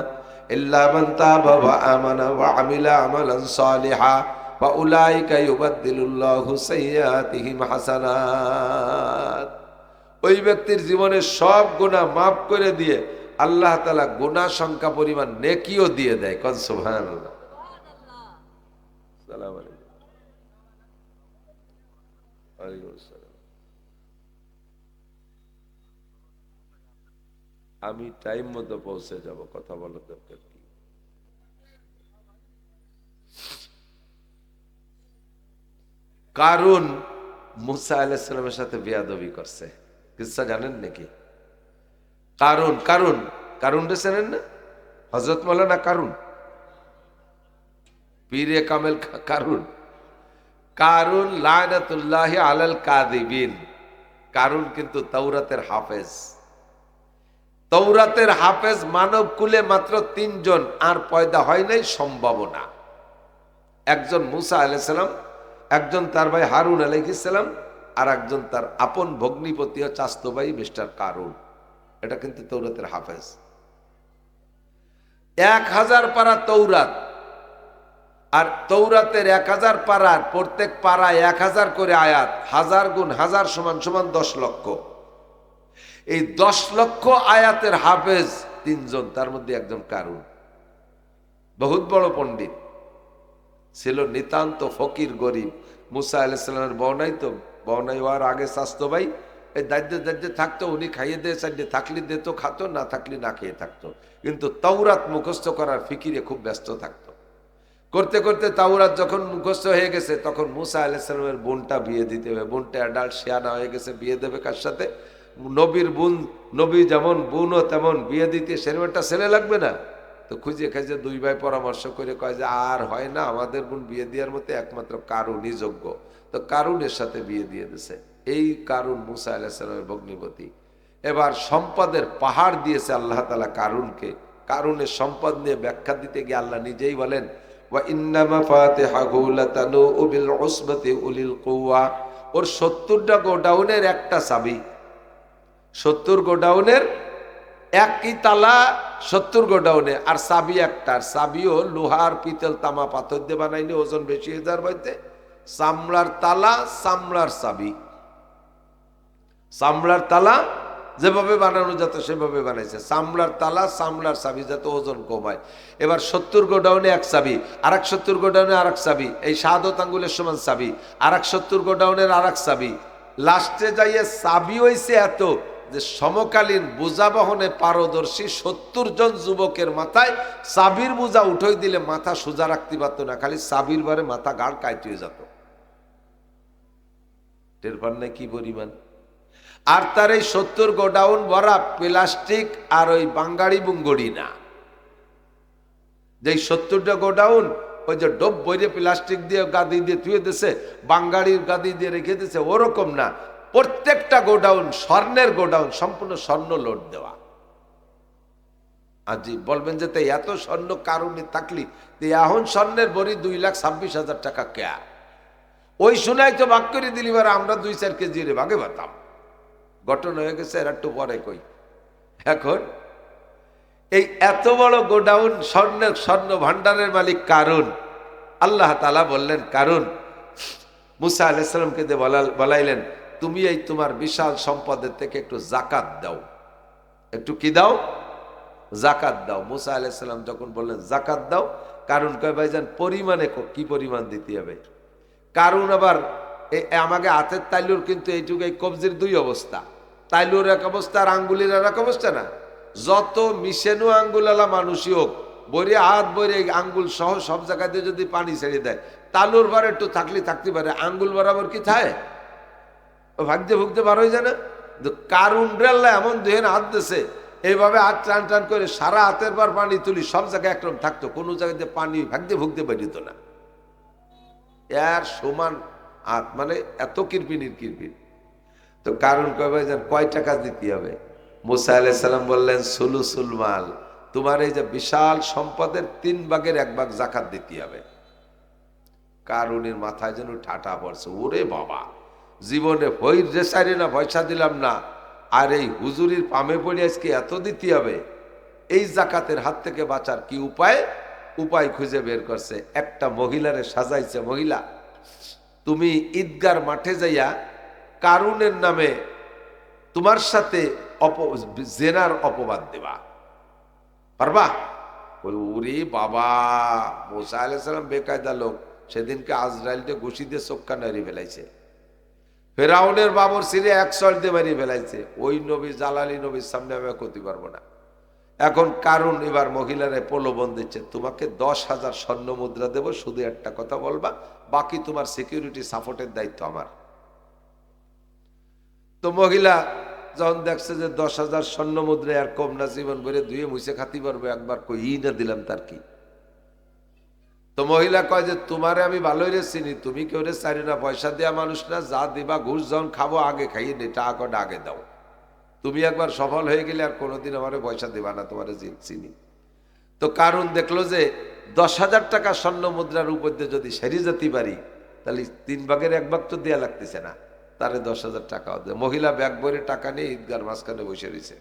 ইল্লা মান তাবা ওয়া আমানা ওয়া আমিলা আমালান সালিহা ফা উলাইকা ইউবাদদিলুল্লাহু সাইয়্যাতিহিম হাসানাত। ওই ব্যক্তির জীবনের সব গুনাহ মাফ করে দিয়ে আল্লাহ তাআলা গুনাহ সংখ্যা পরিমাণ নেকিও দিয়ে দেয়। কোন সুবহানাল্লাহ। আসসালামু আলাইকুম। আমি টাইম মতো পৌঁছে যাব, কথা বলার দরকার কি? কারুন মুসা আলাইহিস সালামের সাথে বেয়াদবি করছে, কিসসা জানেন নাকি? কারুন কারুন কারুন চেনেন না? হযরত মাওলানা কারুন, পীরে কামেল কারুন। কারুন লানাতুল্লাহি আলাল কাযিবিন। কারুন কিন্তু তাওরাতের হাফেজ। তাওরাতের হাফেজ মানব কুলে মাত্র ৩ জন, আর পয়দা হয় নাই সম্ভাবনা। একজন মুসা আলাইহিস সালাম, একজন তার ভাই হারুন আলাইহিস সালাম, আর একজন তার আপন ভগ্নিপতি ও চাচতো ভাই মিস্টার কারুন। এটা কিন্তু তাওরাতের হাফেজ। ১০০০ পারা তাওরাত, আর তৌরাতের ১০০০ পারার প্রত্যেক পারায় ১০০০ করে আয়াত, ১০০০ গুণ ১০০০ সমান সমান ১০ লক্ষ। এই ১০ লক্ষ আয়াতের হাফেজ ৩ জন, তার মধ্যে একজন কারুন। বহুত বড় পণ্ডিত ছিল, নিতান্ত ফকির গরিব। মুসা আলাইহিস সালামের বউনাই তো, বউনাই হওয়ার আগে স্বাস্থ্য ভাই এই দায়িত্বে দায়িত্বে থাকতো, উনি খাইয়ে দিয়ে চাইলে থাকলে দিত, খাতো, না থাকলে না খেয়ে থাকতো। কিন্তু তাওরাত মুখস্থ করার ফিকিরে খুব ব্যস্ত থাকতো। করতে করতে তাওরাত যখন মুখস্থ হয়ে গেছে, তখন মুসা আলাইহিস সালামের বোনটা বিয়ে দিতে হবে। বোনটা অ্যাডাল্ট শিয়ানা হয়ে গেছে, বিয়ে দেবে কার সাথে? নবীর বোন, নবী যেমন বোনও তেমন, বিয়ে দিতে সেরকম একটা ছেলে লাগবে না? তো খুঁজে খাইজে 2 ভাই পরামর্শ করে কয় যে আর হয় না, আমাদের বোন বিয়ে দেওয়ার মতো একমাত্র কারুনই যোগ্য। তো কারুনের সাথে বিয়ে দিয়ে দিছে। এই কারুন মুসা আলাইহিস সালামের ভগ্নিপতি। এবার সম্পদের পাহাড় দিয়েছে আল্লাহ তাআলা কারুনকে। কারুনের সম্পদ নিয়ে ব্যাখ্যা দিতে গিয়ে আল্লাহ নিজেই বলেন, ওয়া ইন্না মাফাতিহাহু লাতানূউ বিল উসবাতি উলিল কুওয়া। ওর 70টা গোডাউনের একটা চাবি, 70 গোডাউনের একই তালা, 70 গোডাউনে, আর চাবি একটা। আর চাবিও লোহার, পিতল, তামা, পাথর দিয়ে বানাইনি, ওজন বেশি হয়ে যাওয়ার ভয়তে। চামড়ার তালা, চামড়ার চাবি। চামড়ার তালা যেভাবে বানানো যেত সেভাবে বানাইছে, চামড়ার তালা, চামড়ার চাবি, যাতে ওজন কমায়। এবার 70 গোডাউনে এক চাবি, আর এক 70 গোডাউনে আর এক চাবি, এই শাহাদত আঙ্গুলের সমান চাবি, আর এক 70 গোডাউনের আর এক চাবি। লাস্টে যাইয়ে চাবি হয়েছে এত যে সমকালীন বোঝা বহনে পারদর্শী 70 জন যুবকের মাথায় চাবির বোঝা উঠোই দিলে মাথা সোজা রাখতে পারতো না, খালি চাবির বারে মাথা গাড় কাইতে হয়ে যেত। টের পান না কি পরিমাণ? আর তার এই 70 গোডাউন ভরা প্লাস্টিক আর ওই বাঙ্গাড়ি বুঙ্গড়ি না। যে 70টা গোডাউন ওই যে ডব বইরে প্লাস্টিক দিয়ে গাদি দিয়ে ধুয়ে দিছে, বাঙ্গাড়ির গাদি দিয়ে রেখে দিছে, ওরকম না। প্রত্যেকটা গোডাউন স্বর্ণের গোডাউন, সম্পূর্ণ স্বর্ণ লোড দেওয়া। আজি বলবেন যে তাই এত স্বর্ণ কারণে থাকলি এখন স্বর্ণের বড়ি 2,26,000 টাকা কেয়া? ওই শোনাই তো ভাগ করে দিলি, এবার আমরা 2-4 কেজি রে ভাগে পাতাম। ঘটনা হয়ে গেছে, এর একটু পরে কই। এখন এই এত বড় গোডাউন, স্বর্ণ ভান্ডারের মালিক কারুন। আল্লাহ তাআলা বললেন, কারুন, মুসা আলাইহিস সালামকে দিয়ে বলাইলেন, তুমি এই তোমার বিশাল সম্পদের থেকে একটু যাকাত দাও। একটু কি দাও? যাকাত দাও। মুসা আলাইহিস সালাম যখন বললেন যাকাত দাও, কারুন কয়, ভাইজান পরিমাণে কি পরিমাণ দিতে হবে? কারুন আবার আমাকে হাতের তাইলুর কিন্তু এইটুকু, এই কবজির 2 অবস্থা, তাইলুর এক অবস্থা আর আঙ্গুলির আর এক অবস্থা না। যত মিশেনু আঙ্গুলালা মানুষই হোক, বইরে হাত বইরে আঙ্গুল সহ সব জায়গাতে যদি পানি ছেড়ে দেয়, তালুর বার একটু থাকতে পারে, আঙ্গুল বরাবর কি থাকে? ভাগতে ভুগতে বার হয়ে যায় না? কারুন রেল্লা এমন দেহেন হাত দিছে, এইভাবে হাত টান টান করে সারা হাতের বার পানি তুলি, সব জায়গায় একরকম থাকতো, কোনো জায়গাতে পানি ভাগতে ভুগতে বেরিত না। এর সমান হাত, মানে এত কিরপিনির কিরপিন। তো কারুন কবে যান, কয় টাকা দিতে হবে? মুসা আলাইহিস সালাম বললেন, সুলুসুল মাল, তোমার এই যে বিশাল সম্পদের 3 ভাগের 1 ভাগ যাকাত দিতে হবে। কারুনের মাথায় যেন ঠাটা পড়ছে, ওরে বাবা, জীবনে ভৈর রেসারি না পয়সা দিলাম না, আর এই হুজুরির পামে পড়ে আজকে এত দিতে হবে। এই জাকাতের হাত থেকে বাঁচার কি উপায়? উপায় খুঁজে বের করছে। একটা মহিলারে সাজাইছে, মহিলা, তুমি ঈদগার মাঠে যাইয়া কারুনের নামে তোমার সাথে জেনার অপবাদ দেবা, পারবা? ওরে বাবা, মুসা আলাইহিস সালাম বেকায়দা লোক, সেদিনকে আজরাইলকে ঘুষি দিয়ে চোখা নাড়ি ফেলাইছে, ফেরাউনের বাবর সিরে 1 শট দিয়ে মারিয়ে ফেলাইছে। ওই নবী, জালালি নবীর সামনে আমি করতে পারবো না। এখন কারুন এবার মহিলারে প্রলোভন দিচ্ছে, তোমাকে 10,000 স্বর্ণ মুদ্রা দেবো, শুধু একটা কথা বলবা, বাকি তোমার সিকিউরিটি সাপোর্টের দায়িত্ব আমার। তো মহিলা যখন দেখছে যে 10,000 স্বর্ণ মুদ্রা আর কম না, জীবন ভরে ধুয়ে মুছে খাতি পারবো, একবার কই না দিলাম তার কি। তো মহিলা কয় যে, তোমারে আমি ভালোই রে চিনি, তুমি কেউ রে চারি না, পয়সা দেওয়া মানুষ না, যা দিবা ঘুষ যখন খাবো আগে খাইয়ে নে, টাকাটা আগে দাও। তুমি একবার সফল হয়ে গেলে আর কোনোদিন আমারে পয়সা দিবা না, তোমারে চিনি। তো কারুন দেখলো যে 10,000 টাকা স্বর্ণ মুদ্রার উপর দিয়ে যদি সেরে যেতে পারি, তাহলে 3 ভাগের 1 ভাগ তো দেয়া লাগতেছে না, তারে 10,000 টাকাও দেয়। মহিলা ব্যাগ ভরে টাকা নিয়ে ঈদগার মাঝখানে বসে রয়েছে।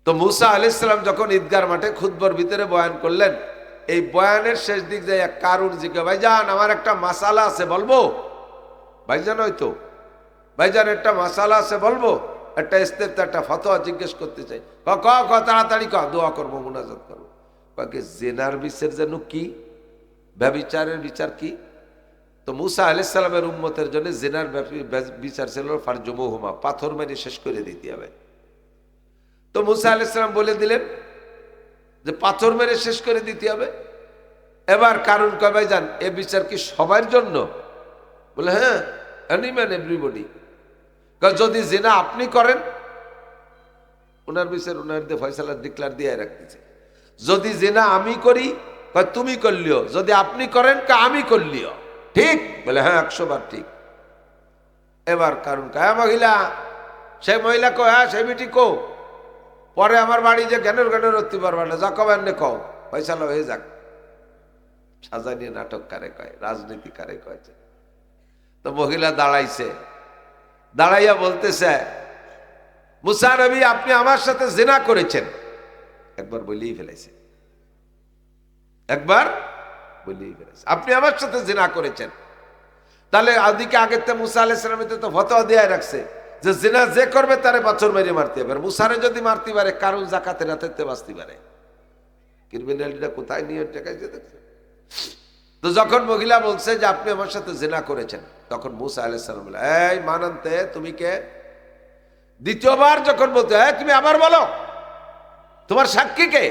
তো মুসা আলাইহিস সালাম যখন ঈদগার মাঠে খুতবার ভিতরে বয়ান করলেন, এই বয়ানের শেষ দিক যায় কারুন জিজ্ঞাসা, ভাইজান আমার একটা মাসালা আছে বলবো? ভাইজান হয়তো, ভাইজান একটা মাসালা আছে বলবো, একটা ইস্তেফতা, একটা ফতোয়া জিজ্ঞেস করতে চাই। ক তাড়াতাড়ি ক, দোয়া করবো, মুনাজাত করবো। কাকে জেনার বিচার যেন কি, ব্যভিচারের বিচার কি? তো মুসা আলাইহিস সালামের উম্মতের জন্য জেনার বিচার ছিল ফারজুমুহুমা, পাথর মেরে শেষ করে দিতে হবে। তো মুসা আলাইহিস সালাম বলে দিলেন যে পাথর মেরে শেষ করে দিতে হবে। এবার কারুন কয়, ভাইজান এ বিচার কি সবার জন্য? বলে হ্যাঁ, এনিম্যান এভরিবডি। যদি জিনা আপনি করেন, ওনার বিচার ওনার দিয়ে ফয়সালা ডিক্লার দিয়ে রাখতেছে। যদি জিনা আমি করি, তুমি করলিও, যদি আপনি করেন আমি করলিও, ঠিক? বলে হ্যাঁ, 100 বার ঠিক। এবার কারণ কয়, মহিলা, সেই মহিলা কো, হ্যাঁ সেই বেটি কো, পরে আমার বাড়ি যে জ্ঞানের উঠতে পারবে না, যা কবেন নে কও, ফয়সালা হয়ে যাক। সাজা নিয়ে নাটক কারে কয়, রাজনীতি কারে কয়। তো মহিলা দাঁড়াইছে, দাঁড়াইয়া বলতেছে, মুসা নবী আপনি আমার সাথে জিনা করেছেন। একবার বলেই ফেলেছে, একবার বলেই ফেলেছে, আপনি আমার সাথে জিনা করেছেন। তাহলে আদিকে আগের তো মুসা আলাইহিস সালামের তো ফতোয়া দিয়ে রাখছে যে জিনা যে করবে তারে পাথর মেরে মারতে পারে। মুসারে যদি মারতে পারে, কারণ জাকাতের রাতে বাঁচতে পারে। ক্রিমিনালিটা কোথায় নিয়ে টেকাইছে দেখছে। তো যখন মহিলা বলছে যে আপনি আমার সাথে জিনা করেছেন, তখন মুসা আলাইহিস সালাম বলে, এই মানন্তে তুমি কে? দ্বিতীয়বার যখন বলতে, তুমি আবার বলো, তোমার সাক্ষী কে?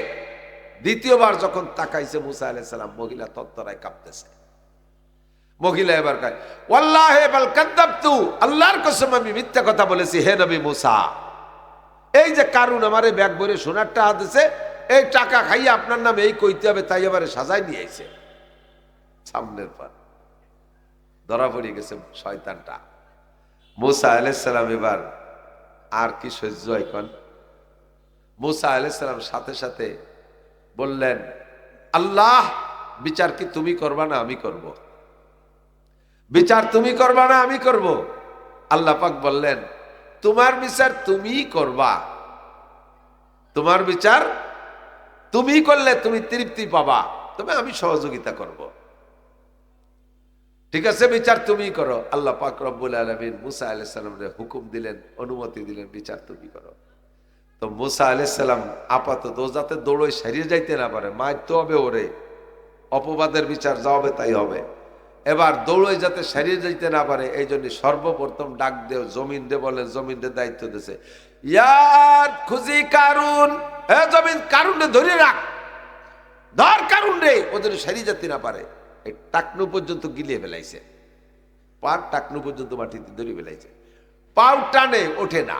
দ্বিতীয়বার যখন তাকাইছে মুসা আলাইহিস সালাম, মহিলা তত্তরায় কাঁপতেছে। মহিলা এবার কয়, ওয়াল্লাহি বাল কাযাবতু, আল্লাহর কসম আমি মিথ্যা কথা বলেছি হে নবী মুসা। এই যে কারুন আমারে ব্যাগ ভরে সোনার টাকা দিছে, এই টাকা খাইয়ে আপনার নামে এই কইতে হবে, তাই এবারে সাজাই নিয়ে আইছে। সামনের পর ধরা পড়ে গেছে শয়তানটা। মুসা আলাইহিস সালাম এবার আর কি সহ্য হয় কোন? মুসা আলাইহিস সালাম সাথে সাথে বললেন, আল্লাহ বিচার কি তুমি করবা না আমি করব? বিচার তুমি করবা না আমি করব? আল্লাহ পাক বললেন তোমার বিচার তুমিই করবা, তোমার বিচার তুমি করলে তুমি তৃপ্তি পাবা, তবে আমি সহযোগিতা করব। ঠিক আছে, বিচার তুমি করো। আল্লাহ পাক রব্বুল আলামিন মুসা আলাইহিস সালামের হুকুম দিলেন, অনুমতি দিলেন, বিচার তুমি করো। তো মুসা আলাইহিস সালাম আপাতত ও যাতে দৌড়ে সারিয়ে যাইতে না পারে, মারতে হবে ওরে, অপবাদের বিচার যা হবে তাই হবে। এবার দৌড়ে যাতে সারিয়ে যাইতে না পারে এই জন্য সর্বপ্রথম ডাক দেও জমিন দে, বলে জমিন দে দায়িত্ব দিয়েছে, ইয়ার খুজি কারুন, হে জমিন কারুন ধরে রাখ, ধর কারুন রে, ওদের সারিয়ে যেতে না পারে। এই টাকনু পর্যন্ত গিলিয়ে ফেলাইছে, পার টাকনু পর্যন্ত মাটিতে ধরে ফেলাইছে, পাও টানে ওঠে না,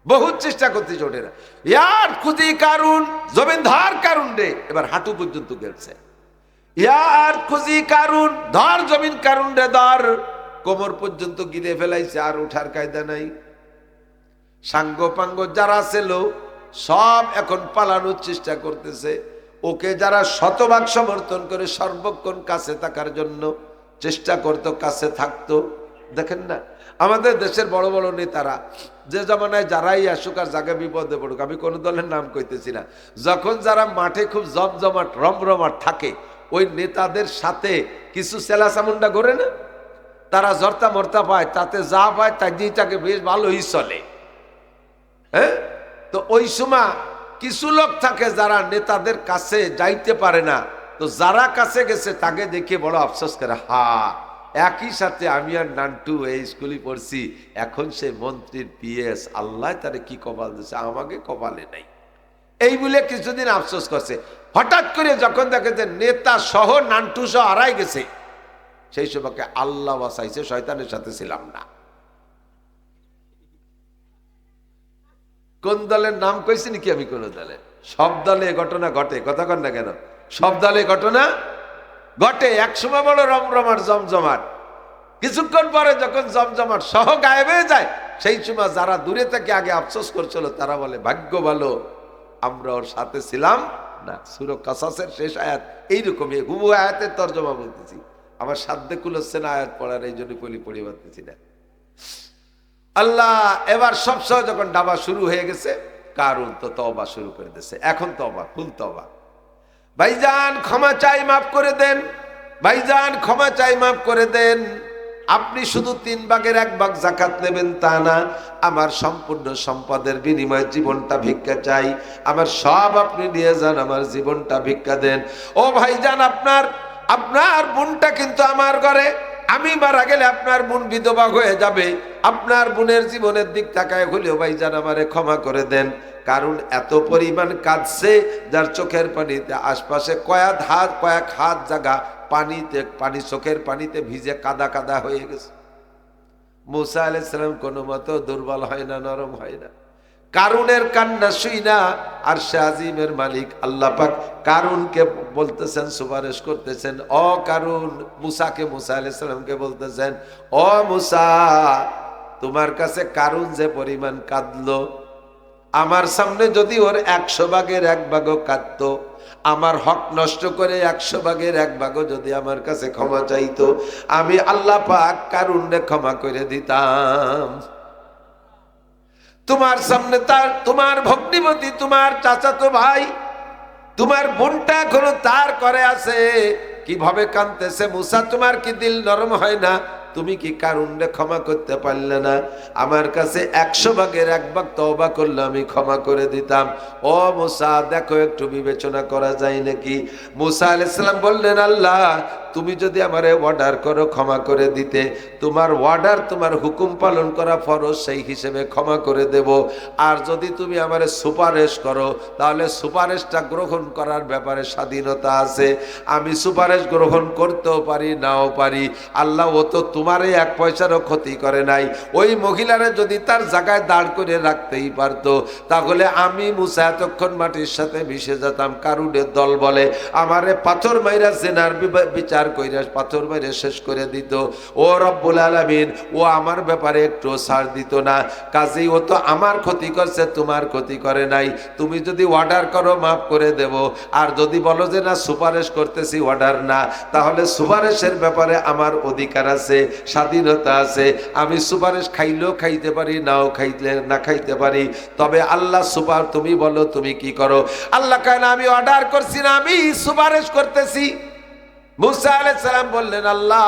বহুত চেষ্টা করতেছে ওঠে না। ইয়ার খুজি কারুন, জমিন ধর কারুন রে, এবার হাঁটু পর্যন্ত গেছে। ইয়ার খুজি কারুন, ধর জমিন কারুন রে ধর, কোমর পর্যন্ত গিলে ফেলাইছে, আর উঠার কায়দা নাই। সাঙ্গ পাঙ্গ যারা ছিল সব এখন পালানোর চেষ্টা করতেছে, ওকে যারা শতভাগ সমর্থন করে সর্বক্ষণ কাছে থাকার জন্য চেষ্টা করতো, কাছে থাকতো। দেখেন না আমাদের দেশের বড় বড় নেতারা, যে জমানায় যারাই আসুক আর জায়গায় বিপদে পড়ুক, আমি কোনো দলের নাম কইতেছি না, যখন যারা মাঠে খুব জমজমাট রমরমাট থাকে, ওই নেতাদের সাথে কিছু সেলা চামুন্ডা করে না, তারা জর্তা মর্তা পায়, তাতে যা পায় তাই দিয়ে তাকে বেশ ভালোই চলে। হ্যাঁ, তো ওই সময় কিছু লোক থাকে যারা নেতাদের কাছে যাইতে পারে না, তো যারা কাছে গেছে তাকে দেখে বড় আফসোস করে, হা একই সাথে আমি আর নান্টু এই স্কুলে পড়ছি, এখন সে মন্ত্রীর পিএস, আল্লাহ তারে কি কপাল দিচ্ছে, আমাকে কপালে নাই। এই বলে কিছুদিন আফসোস করছে। হঠাৎ করে যখন দেখে যে নেতা সহ নান্টু সহ হারাই গেছে, সেই সময়কে আল্লাহ বাঁচাইছে, শয়তানের সাথে ছিলাম না। কোন দলের নাম কইছি নাকি আমি? কোন দলে? সব দলে ঘটনা ঘটে, কথা কন না কেন? সব দলে ঘটনা ঘটে। একসময় বড় রমরমার জমজমাট, কিছুক্ষণ পরে যখন জমজমাট সহ গায়েব হয়ে যায়, সেই সময় যারা দূরে থেকে আগে আফসোস করছিল তারা বলে ভাগ্য ভালো আমরা ওর সাথে ছিলাম না। সূরা কাসাসের শেষ আয়াত এইরকমই, হুবহু আয়াতের তর্জমা বলতেছি, আমার সাধ্যে কুল হচ্ছে না আয়াত পড়ার, এই জন্য পড়ি পারতেছি না। আল্লাহ এবার সবসময় যখন ডাবা শুরু হয়ে গেছে, কারুন তো তওবা শুরু করে দিয়েছে। এখন তওবা, ফুল তওবা। ভাইজান ক্ষমা চাই, মাফ করে দেন, ভাইজান ক্ষমা চাই, মাফ করে দেন। আপনি শুধু 3 ভাগের 1 ভাগ যাকাত নেবেন তা না, আমার সম্পূর্ণ সম্পদের বিনিময়ে জীবনটা ভিক্ষা চাই, আমার সব আপনি নিয়ে যান, আমার জীবনটা ভিক্ষা দেন। ও ভাইজান আপনার বোনটা কিন্তু আমার ঘরে, আমি মারা গেলে আপনার বোন বিধবা হয়ে যাবে, আপনার বোনের জীবনের দিক তাকায় হলেও ভাইজান আমারে ক্ষমা করে দেন। কারণ এত পরিমাণ কাঁদছে, যার চোখের পানিতে আশপাশে কয়েক হাত জায়গা পানি চোখের পানিতে ভিজে কাদা কাদা হয়ে গেছে। মুসা আলাইহিস সালাম কোনো মতো দুর্বল হয় না, নরম হয় না। কারুনের কান্না শুই না, আর শাজিমের মালিক আল্লাহ পাক কারুনকে বলতেছেন, সুপারিশ করতেছেন, ও কারুন, মুসা আলাইহিস সালামকে বলতেছেন, ও মুসা, তোমার কাছে কারুন যে পরিমাণ কাঁদলো, আমার সামনে যদি ওর 100 ভাগের 1 ভাগও কাঁদতো, আমার হক নষ্ট করে 100 ভাগের 1 ভাগও যদি আমার কাছে ক্ষমা চাইতো, আমি আল্লাহ পাক কারুনকে ক্ষমা করে দিতাম। তোমার সামনে তোমার ভগ্নিপতি, তোমার চাচাতো ভাই, তোমার বোনটা এখনো তার করে আছে, কিভাবে কাঁদতেছে। মুসা, তোমার কি দিল নরম হয় না? তুমি কি কারুনকে ক্ষমা করতে পারলে না? আমার কাছে 100 ভাগের 1 ভাগ তওবা করলে আমি ক্ষমা করে দিতাম। ও মুসা, দেখো একটু বিবেচনা করা যায় নাকি? মুসা আলাইহিস সালাম বললেন, আল্লাহ তুমি যদি আমারে অর্ডার করো ক্ষমা করে দিতে, তোমার অর্ডার, তোমার হুকুম পালন করা ফরজ, সেই হিসেবে ক্ষমা করে দেব। আর যদি তুমি আমারে সুপারিশ করো, তাহলে সুপারিশটা গ্রহণ করার ব্যাপারে স্বাধীনতা আছে, আমি সুপারিশ গ্রহণ করতেও পারি, নাও পারি। আল্লাহ ও তো তোমারে 1 পয়সারও ক্ষতি করে নাই, ওই মহিলারে যদি তার জায়গায় দাঁড় করে রাখতেই পারতো, তাহলে আমি মুসা এতক্ষণ মাটির সাথে মিশে যেতাম। কারুনের দল বলে আমারে পাথর মাইরা জেনার বিচার চিৎকার কইরা পাথর মাইরে শেষ করে দিত। ও রব্বুল আলামিন, ও আমার ব্যাপারে একটু ছাড় দিত না। কাজেই ও তো আমার ক্ষতি করছে, তোমার ক্ষতি করে নাই। তুমি যদি অর্ডার করো মাফ করে দেব, আর যদি বলো যে না সুপারিশ করতেছি অর্ডার না, তাহলে সুপারিশের ব্যাপারে আমার অধিকার আছে, স্বাধীনতা আছে। আমি সুপারিশ খাইলেও খাইতে পারি, নাও খাইলে না খাইতে পারি। তবে আল্লাহ সুপার, তুমি বলো তুমি কি করো। আল্লাহ কয় না আমি অর্ডার করছি না, আমি সুপারিশ করতেছি। মুসা আলাইহিস সালাম বললেন, আল্লাহ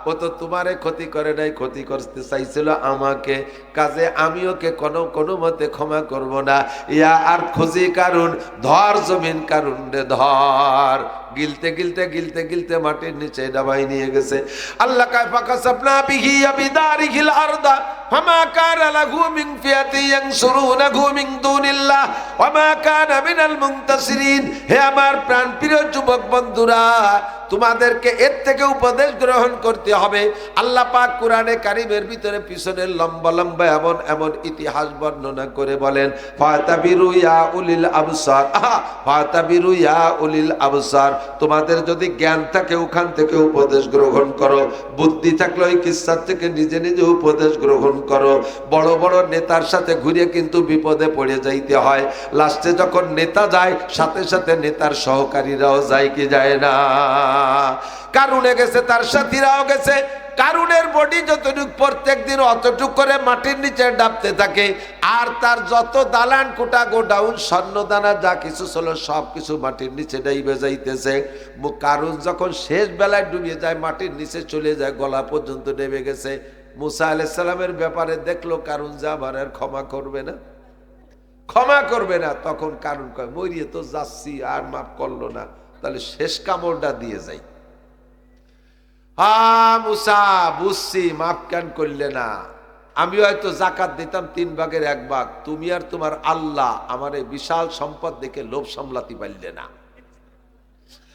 ও তো তোমারে ক্ষতি করে নাই, ক্ষতি করতে চাইছিল আমাকে। কাজে আমি ওকে কোনো মতে ক্ষমা করব না। ইয়া আর খুঁজি কারণ, ধর জমিন কারণ রে ধর। গিলতে গিলতে গিলতে গিলতে মাটির নিচে ডাবাই নিয়ে গেছে। আল্লাহ কায় ফাকাসাবনা বিহি বিদারিহিল আরদা ফামা কানা লাহু মিন ফিয়াতি ইয়ানসুরুনাহু মিন দুনিল্লাহ ওয়া মা কানা মিনাল মুনতাসিরিন। হে আমার প্রাণপ্রিয় যুবক বন্ধুরা, তোমাদেরকে এর থেকে উপদেশ গ্রহণ করতে হবে। আল্লাহ পাক কোরআনে কারীমের ভিতরে পিছনে লম্বা লম্বা এমন এমন ইতিহাস বর্ণনা করে বলেন, ফাতাবিরু ইয়া উলিল আবসার, ফাতাবিরু ইয়া উলিল আবসার। তোমাদের যদি জ্ঞান থাকে ওখান থেকে উপদেশ গ্রহণ করো, বুদ্ধি থাকলে ওই কিসসার থেকে নিজে নিজে উপদেশ গ্রহণ করো। বড় বড় নেতার সাথে ঘুরে কিন্তু বিপদে পড়ে যাইতে হয়। লাস্টে যখন নেতা যায়, সাথে সাথে নেতার সহকারীরাও যায় কি যায় না? কারুনে গেছে, তার সাথীরাও গেছে। কারুনের বডি যতটুক প্রত্যেক দিন অতটুক করে মাটির নিচে ডাবতে থাকে, আর তার যত দালান কোটা গোডাউন স্বর্ণদানা যা কিছু ছিল সব কিছু মাটির নিচে ডাইবে যাইতেছে। কারুন যখন শেষ বেলায় ডুবিয়ে যায়, মাটির নিচে চলে যায়, গলা পর্যন্ত নেমে গেছে। মুসা আলাইহিস সালামের ব্যাপারে দেখলো কারুন যে আবার আর ক্ষমা করবে না, ক্ষমা করবে না। তখন কারুন কয়, মরিয়ে তো যাচ্ছি, আর মাফ করলো না, তাহলে শেষ কামড়টা দিয়ে যাই। মুসা বুঝছি, মাফ কেন করলে না? আমি হয়তো জাকাত দিতাম 3 ভাগের 1 ভাগ, তুমি আর তোমার আল্লাহ আমার এই বিশাল সম্পদ দেখে লোভ সামলাতে পারলে না।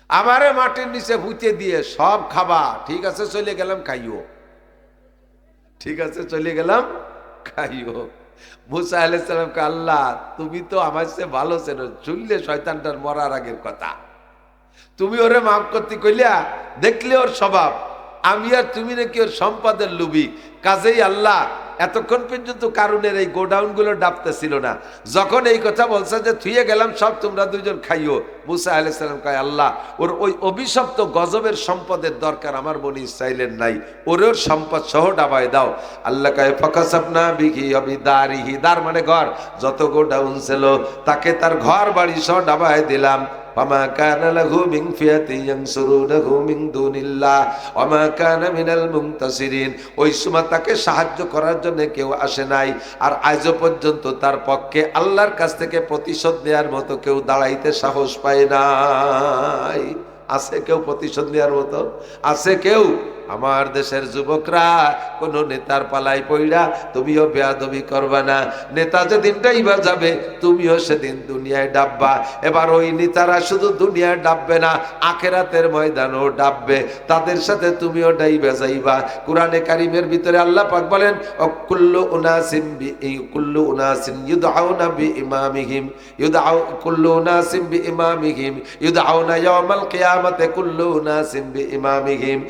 আমারে মাটির নিচে ভুতে দিয়ে সব খাবা, ঠিক আছে চলে গেলাম খাইও, ঠিক আছে চলে গেলাম খাইও। মুসা আলাইহিস সালামকে, আল্লাহ তুমি তো আমার চেয়ে ভালো চেনো, চললে শয়তানটার মরার আগের কথা, তুমি ওরে মাফ করতে কইলা, দেখলে ওর স্বভাব, আমি আর তুমি নাকি ওর সম্পদের লোভী। কাজেই আল্লাহ এতক্ষণ পর্যন্ত কারুনের এই গোডাউন গুলো ডাবতেছিল না, যখন এই কথা বলছে যে থুয়ে গেলাম সব তোমরা দুইজন খাইও, মুসা আলাইহিস সালাম কয়, আল্লাহ ওর ওই অভিশপ্ত গজবের সম্পদের দরকার আমার বনি ইসরাইলের নাই, ওর সম্পদ সহ ডাবায় দাও। আল্লাহ কয় ফাকাসাবনা বিহি বিদারিহি, দার মানে ঘর, যত গোডাউন ছিল তাকে তার ঘর বাড়ি সহ ডাবায় দিলাম। وما كان له من فئة ينصرونه من دون الله وما كان من المنتصرين। ওই সময় তাকে সাহায্য করার জন্য কেউ আসে নাই, আর আজও পর্যন্ত তার পক্ষে আল্লাহর কাছ থেকে প্রতিশোধ নেওয়ার মতো কেউ দাঁড়াইতে সাহস পায় নাই। আছে কেউ প্রতিশোধ নেওয়ার মতো? আছে কেউ? আমার দেশের যুবকরা, কোন নেতার পালাই পইড়া তুমিও বেয়াদবি করবা না। নেতা যেদিন ডাইবা যাবে তুমিও সেদিন দুনিয়ায় ডাববা। এবার ওই নেতারা শুধু দুনিয়ায় ডাববে না, আখেরাতের ময়দানও ডাববে, তাদের সাথে তুমিও ডাইবা যাইবা। কোরআনে কারীমের ভিতরে আল্লাহ পাক বলেন, কুল্লু উনাসিন ইউদআউনা বিইমামিহিম কুল্লু উনাসিন বিইমামিহিম ইউদআউনা ইয়াওমাল কিয়ামাতি কুল্লু উনাসিন বিইমামিহিম।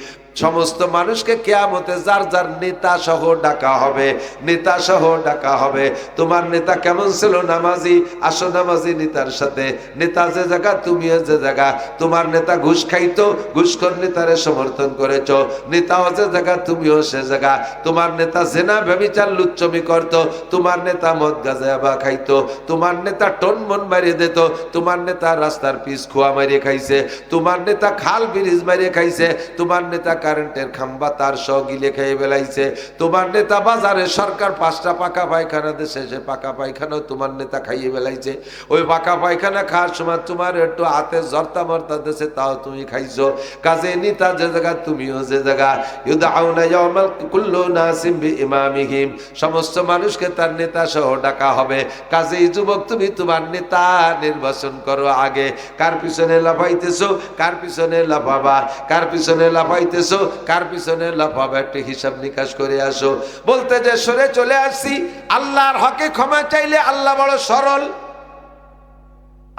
সমস্ত মানুষকে কিয়ামতে যার যার নেতা সহ ডাকা হবে, নেতা সহ ডাকা হবে। তোমার নেতা কেমন ছিল? নামাজি, আসো নামাজি নেতার সাথে। নেতা যে জায়গা তুমিও যে জায়গা। তোমার নেতা ঘুষ খাইতো, ঘুষখোর নেতারে সমর্থন করেছো। নেতাও যে জায়গা তুমিও সে জায়গা। তোমার নেতা জেনা ব্যভিচার লুচ্চমি করতো, তোমার নেতা মদ গাঁজা খাইতো। তোমার নেতা টন মন মারিয়ে দিত, তোমার নেতা রাস্তার পিচ খোয়া মারিয়ে খাইছে। তোমার নেতা খাল ব্রিজ মারিয়ে খাইছে। তোমার নেতা কারেন্টের খাম্বা তার সহ গিলে খেয়ে বেলাইছে। তোমার নেতা বাজারে সরকার 5টা পাকা পায়খানা দেশে, সে পাকা পায়খানাও তোমার নেতা খাইয়ে বেলাইছে। ওই পাকা পায়খানা খাওয়ার সময় তোমার একটু হাতে জর্তা মর্তা দেশে, তাও তুমি খাইছো। কাজে নেতা যে জায়গা তুমিও যে জায়গা। ইউদআউনা ইয়াওমাল কুল্লু নাসিম বিইমামিহিম, সমস্ত মানুষকে তার নেতা সহ ডাকা হবে। কাজেই যুবক তুমি তোমার নেতা নির্বাচন করো আগে। কার পিছনে লাফাইতেছো, কার পিছনে লাফাবা, কার পিছনে লাফাইতেছো, কার পিছনে লাফাবে, একটু হিসাব নিকাশ করে আসো। বলতে যে সরে চলে আসছি, আল্লাহর হকে ক্ষমা চাইলে আল্লাহ বড় সরল।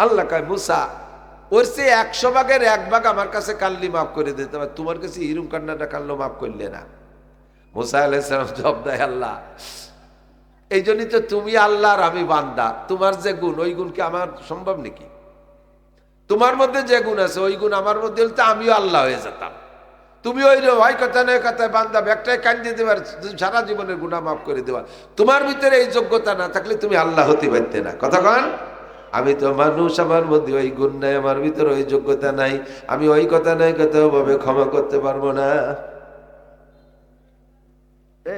আল্লাহ কয়, মুসা ওর সে 100 ভাগের 1 ভাগ আমার কাছে কানলি মাফ করে দিতে হবে, তোমার কাছে হিরুম কান্নাটা কানলো মাফ করলে না। মুসা আলাইহিস সালাম জবাব দেয়, আল্লাহ এই জন্যই তো তুমি আল্লাহ আর আমি বান্দা, তোমার যে গুণ ওই গুণ কি আমার সম্ভব নাকি? তোমার মধ্যে যে গুণ আছে ওই গুণ আমার মধ্যে হলে তো আমিও আল্লাহ হয়ে যেতাম। তুমি ওই ভাই কথা নয় কথায় বান্দা ব্যাগটায় কান্দিয়ে দেবার, সারা জীবনের গুনাহ মাফ করে দেওয়া, তোমার ভিতরে এই যোগ্যতা না থাকলে তুমি আল্লাহ হতে পারতে না। কথা কন, আমি তো মানুষ, আমার মধ্যে ওই গুণ নাই, আমার ভিতরে ওই যোগ্যতা নাই, আমি ওই কথা নাই কথা ভাবে ক্ষমা করতে পারবো না।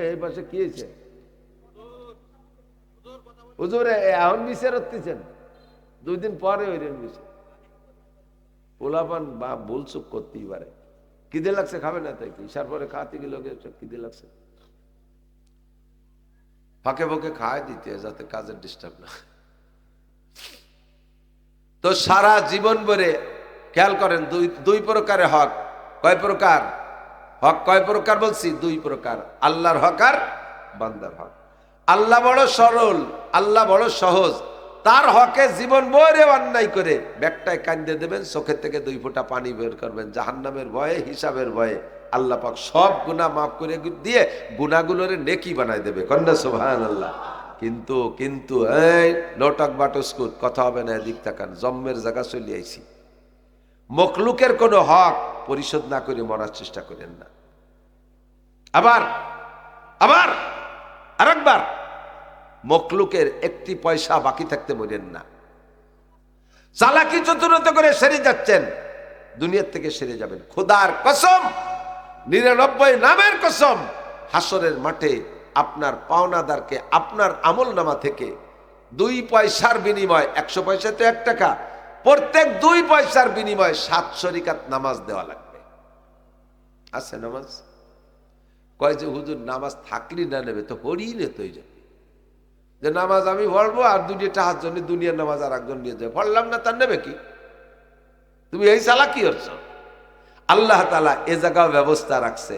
এই পাশে কি হয়েছে হুজুর? এখন মিশে রচ্ছেন 2 দিন পরে ওই মিশে পোলাপান বা ভুল চুপ করতেই পারে। খিদে লাগছে, খাবে না তাই কি? ইশার পরে খাওয়াতে গেলে খিদে লাগছে, ফাঁকে ফাঁকে খাওয়াই দিতে যাতে কাজের ডিস্টার্ব না। তো সারা জীবন ভরে খেয়াল করেন, দুই প্রকারের হক। কয় প্রকার হক? কয় প্রকার বলছি? 2 প্রকার, আল্লাহর হক আর বান্দার হক। আল্লাহ বড় সরল, আল্লাহ বড় সহজ, তার হকে জীবন ভরে অন্যায় করে ব্যাগটায় কান্দে দেবেন, চোখের থেকে 2 ফোঁটা পানি বের করবেন, জাহান্নামের ভয়ে, হিসাবের ভয়ে। আল্লাহ পাক সব গুনাহ মাফ করে দিয়ে গুনাহগুলোর নেকি বানায় দেবে। কন্যা সুবহানাল্লাহ। কিন্তু কিন্তু এই লটক বাটস্কুট কথা হবে না, এদিক তাকান, জন্মের জায়গা চলে আইছি। মখলুকের কোনো হক পরিশোধ না করে মরার চেষ্টা করেন না। আবার আবার আরেকবার, মখলুকের 1টি পয়সা বাকি থাকতে মরেন না। চালাকি চতুরতা করে সেরে যাচ্ছেন, দুনিয়ার থেকে সেরে যাবেন। খোদার কসম, 99 নামের কসম, হাসরের মাঠে আপনার পাওনাদারকে আপনার আমল নামা থেকে 2 পয়সার বিনিময়, 100 পয়সা তো 1 টাকা, প্রত্যেক 2 পয়সার বিনিময়ে 700 রাকাত নামাজ দেওয়া লাগবে। আছে নামাজ? কয় যে হুজুর নামাজ থাকলি না নেবে, তো হরিই নেত যে নামাজ আমি পড়বো আর 2 টাকার জন্য দুনিয়ার নামাজ আর একজন নিয়ে যায়, পড়লাম না তার নেবে কি? তুমি এই চালাকি করছো। আল্লাহ তাআলা এ জায়গাও ব্যবস্থা রাখছে,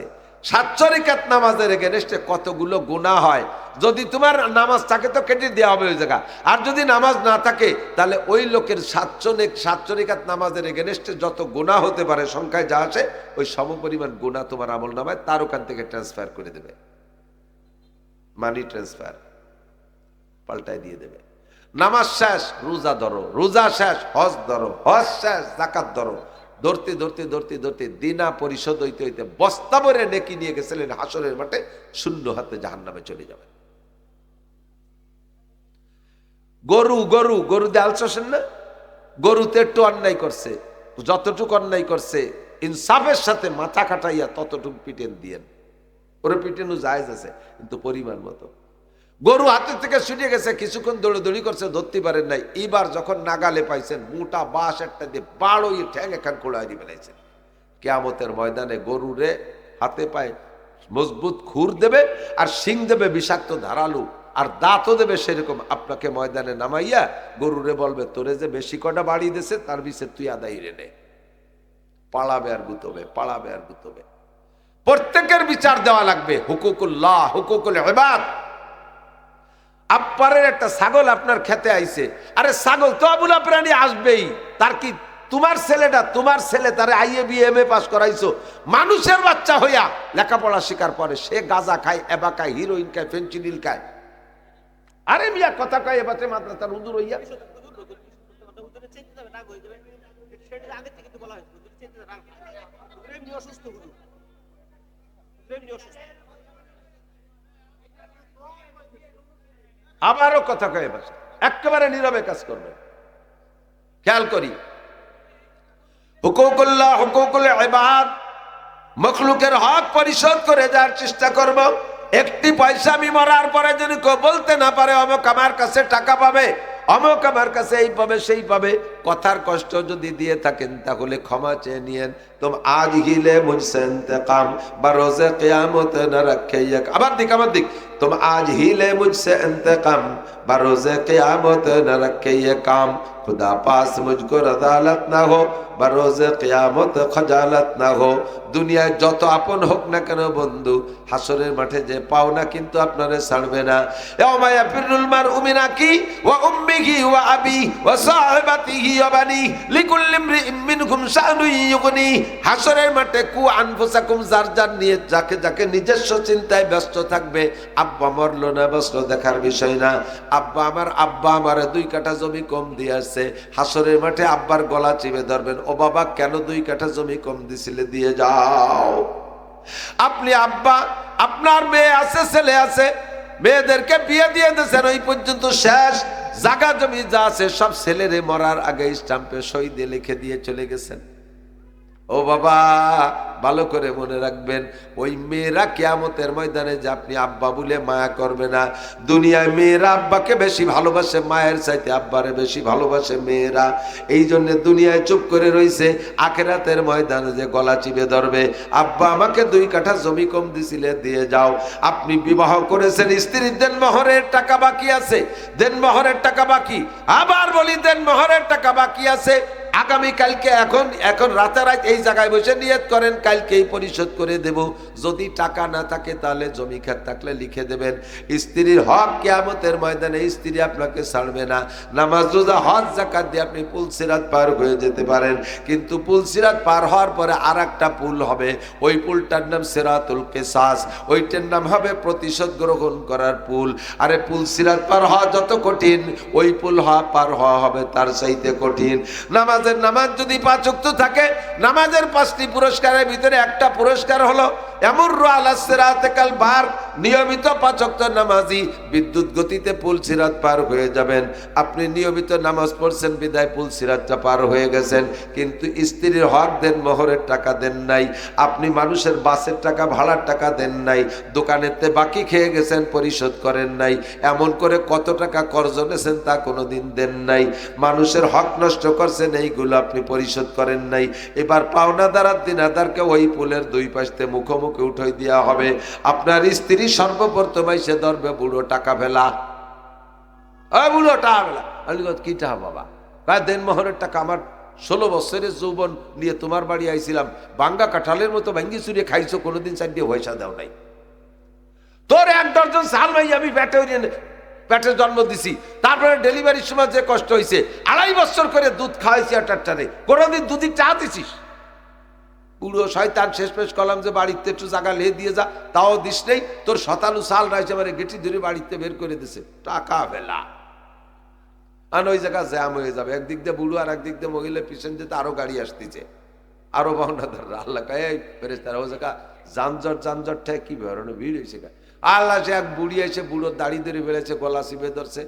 700 রাকাত নামাজের এগেনস্টে কতগুলো গুনাহ হয়। যদি তোমার নামাজ থাকে তো কেটে দেওয়া হবে ওই জায়গা, আর যদি নামাজ না থাকে তাহলে ওই লোকের 700 রাকাত নামাজের এগেনস্টে যত গুনাহ হতে পারে সংখ্যায় যা আসে, ওই সমপরিমাণ গুনাহ তোমার আমল নামায় তার ওখান থেকে ট্রান্সফার করে দেবে, মানি ট্রান্সফার পাল্টায় দিয়ে দেবে। নামাজ শেষ রোজা ধরো, রোজা শেষ হজ ধরো, হজ শেষ যাকাত ধরো, ধরতে ধরতে ধরতে ধরতে দিনা পরিশোধ হইতে হইতে বস্তা ভরে নেকি নিয়ে গেছিলেন হাসরের মাঠে, শূন্য হাতে জাহান্নামে চলে যাবে। গরু গরু গরু দেয়াল চষেন না, গরুতে একটু অন্যায় করছে, যতটুকু অন্যায় করছে ইনসাফের সাথে মাথা কাটাইয়া ততটুকু পিটেন দিয়েন, ওরে পিটেনও জায়েজ আছে কিন্তু পরিমাণ মতো। গরু হাতের থেকে ছুটে গেছে, কিছুক্ষণ দৌড়াদৌড়ি করছে, ধরতে পারেন নাই, এবার যখন নাগালে পাইছেন মোটা বাঁশ একটা দিয়ে বাড়োই ঠ্যাং এখান কোড়াই ফেলাইছেন। কিয়ামতের ময়দানে গরুরে হাতে পায়ে মজবুত খুর দেবে, আর শিং দেবে বিষাক্ত ধারালু, আর দাঁতও দেবে সেরকম। আপনাকে ময়দানে নামাইয়া গরুরে বলবে, তোরে যে বেশি কটা বাড়ি দিছে তার বিছে তুই আদায় রে নে। পালাবে আর গুতবে, পালাবে আর গুতবে। প্রত্যেকের বিচার দেওয়া লাগবে। হুকুকুল্লাহ, হুকুকুল ইবাদ। আপনার একটা ছাগল আপনার খেতে আইছে, আরে ছাগল তো আবুলা প্রাণী আসবেই, তার কি তোমার ছেলেটা, তোমার ছেলে তারে IA B M A pass করাইছো, মানুষের বাচ্চা হইয়া লেখাপড়া শেখার পরে সে গাঁজা খায়, এবা খায়, হিরোইন খায়, ফেন্সিডিল খায়। আরে মিয়া কথা কয় এবারে মাদ্রাসার হুজুর হইয়া আবারও কথা কয়ে বসে, একেবারে নীরবে কাজ করবে। খেয়াল করি, হুকুকুল্লাহ, হুকুকুল ইবাদ, মখলুকের হক পরিশোধ করে যাওয়ার চেষ্টা করব। 1টি পয়সা আমি মরার পরে যদি কেউ বলতে না পারে অমুক আমার কাছে টাকা পাবে, অমুক আমার কাছে এই পাবে সেই পাবে, কথার কষ্ট যদি দিয়ে থাকেন তাহলে ক্ষমা চেয়ে নিয়েন। तुम आज ही ले मुझसे इंतकाम, बरोज़े क़यामत न रखे ये। আবার দিক तुम आज ही ले मुझसे इंतकाम, बरोज़े क़यामत न रखे ये काम। खुदा पास मुझको रज़ालत ना हो, बरोज़े क़यामत खजालत ना हो। দুনিয়ায় যত আপন হোক না কেন বন্ধু, হাসরের মাঠে যে পাও না কিন্তু আপনারে ছাড়বে না। ইয়াউমা ইয়াফিরুল মারউ মিন আখি ওয়া উম্মিহি ওয়া আবি ওয়া সাহিবাতিহি ওয়া বানি লিকুল্লি ইমরিইম মিনহুম শানুন ইউগনি। হাসরের মাঠে কু আনফুসাকুম, যার যার নিয়ে যাকে যাকে নিজস্ব চিন্তায় ব্যস্ত থাকবে। আব্বা মরলো না ব্যস্ত দেখার বিষয় না। আব্বা আমারে 2 কাঠা জমি কম দিয়েছে, হাসরের মাঠে আব্বার গলা চিপে ধরবেন, ও বাবা কেন 2 কাঠা জমি কম দিছিলে, দিয়ে যাও। আপনি আব্বা, আপনার মেয়ে আছে, ছেলে আছে, মেয়েদেরকে বিয়ে দিয়ে দিয়েছেন, ওই পর্যন্ত শেষ। জায়গা জমি যা আছে সব ছেলেরে মরার আগে স্টাম্পে সই দিয়ে লিখে দিয়ে চলে গেছেন। ও বাবা ভালো করে মনে রাখবেন, ওই মেয়েরা কিয়ামতের ময়দানে যে আপনি আব্বা বলে মায়া করবে না। দুনিয়ায় মেয়েরা আব্বাকে বেশি ভালোবাসে, মায়ের চাইতে আব্বারে বেশি ভালোবাসে মেয়েরা। এই জন্য দুনিয়ায় চুপ করে রইছে, আখিরাতের ময়দানে যে গলা চিপে ধরবে, আব্বা আমাকে 2 কাঠা জমি কম দিছিলে, দিয়ে যাও। আপনি বিবাহ করেছেন, স্ত্রীর দেনমোহরের টাকা বাকি আছে, দেনমোহরের টাকা বাকি। আবার বলি দেনমোহরের টাকা বাকি আছে। আগামী কালকে এখন রাতারাত এই জায়গায় বসে নিয়ত করেন কালকেই পরিশোধ করে দেব। যদি টাকা না থাকে তাহলে জমি খাত থাকলে লিখে দেবেন। স্ত্রীর হক কিয়ামতের ময়দানে স্ত্রী আপনাকে ছাড়বে না। নামাজ রোজা হজ যাকাত দিয়ে আপনি পুলসিরাত পার হয়ে যেতে পারেন, কিন্তু পুলসিরাত পার হওয়ার পরে আরেকটা পুল হবে, ওই পুলটার নাম সিরাতুল কিসাস, ওইটার নাম হবে প্রতিশোধ গ্রহণ করার পুল। আরে পুলসিরাত পার হওয়া যত কঠিন, ওই পুল পার হওয়া হবে তার চাইতে কঠিন। নামাজ যদি 5 ওয়াক্ত থাকে, নামাজের 5টি পুরস্কারের ভিতরে একটা পুরস্কার হলো এমুররু আলা সিরাতে কাল বার, নিয়মিত 5 ওয়াক্ত নামাজি বিদ্যুৎ গতিতে পুল সিরাত পার হয়ে যাবেন। আপনি নিয়মিত নামাজ পড়ছেন বিদায় পুল সিরাতটা পার হয়ে গেছেন, কিন্তু স্ত্রীর হক দেন, মোহরের টাকা দেন নাই, আপনি মানুষের বাসের টাকা ভাড়ার টাকা দেন নাই, দোকানেতে বাকি খেয়ে গেছেন পরিশোধ করেন নাই, এমন করে কত টাকা কর্জ নেছেন তা কোনোদিন দেন নাই, মানুষের হক নষ্ট করছেন, এইগুলো আপনি পরিশোধ করেন নাই। এবার পাওনাদার আর দিনাদারকে ওই পুলের 2 পাশে মুখোমুখি উঠাই দেওয়া হবে। আপনার স্ত্রী সর্বপ্রথম এসে ধরবে বুড়ো টাকা ফেলা, বুড়ো টাকা ফেলা। আমি কি টাকা বাবা? দেনমোহরের টাকা আমার 16 বছরের যৌবন নিয়ে তোমার বাড়ি আইছিলাম, ভাঙ্গা কাঁঠালের মতো ভাঙ্গি চুরিয়ে খাইছো, কোনোদিন 4 দিয়ে পয়সা দাও নাই। তোর 1 ডজন চাল ভাই আমি পেটে জন্ম দিছি, তারপরে ডেলিভারির সময় যে কষ্ট হয়েছে, 2.5 বছর করে দুধ খাওয়াইছি আটারে, কোনোদিন দুধই চা দিছিস? পুরো শয়তান শেষ পেশ করলাম যে বাড়িতে একটু জায়গা লে দিয়ে যা, তাও দিস নেই। তোর 57 সাল রয়েছে, আমার গেটি ধরে বাড়িতে বের করে দিছে, টাকা ফেলা। আর ওই জায়গা জ্যাম হয়ে যাবে, একদিক দিয়ে বুড়ো আর একদিক দিয়ে মহিলা পিছন যেতে আরো গাড়ি আসতেছে, আরো বাউন্ডার আল্লাহ তারা ওই জায়গা যানজট ঠেক কি ধরনের ভিড় হয়েছে। আল্লাহ সে এক বুড়ি এসে বুড়োর দাড়ি ধরে ফেলেছে, গলা চিপে ধরছে।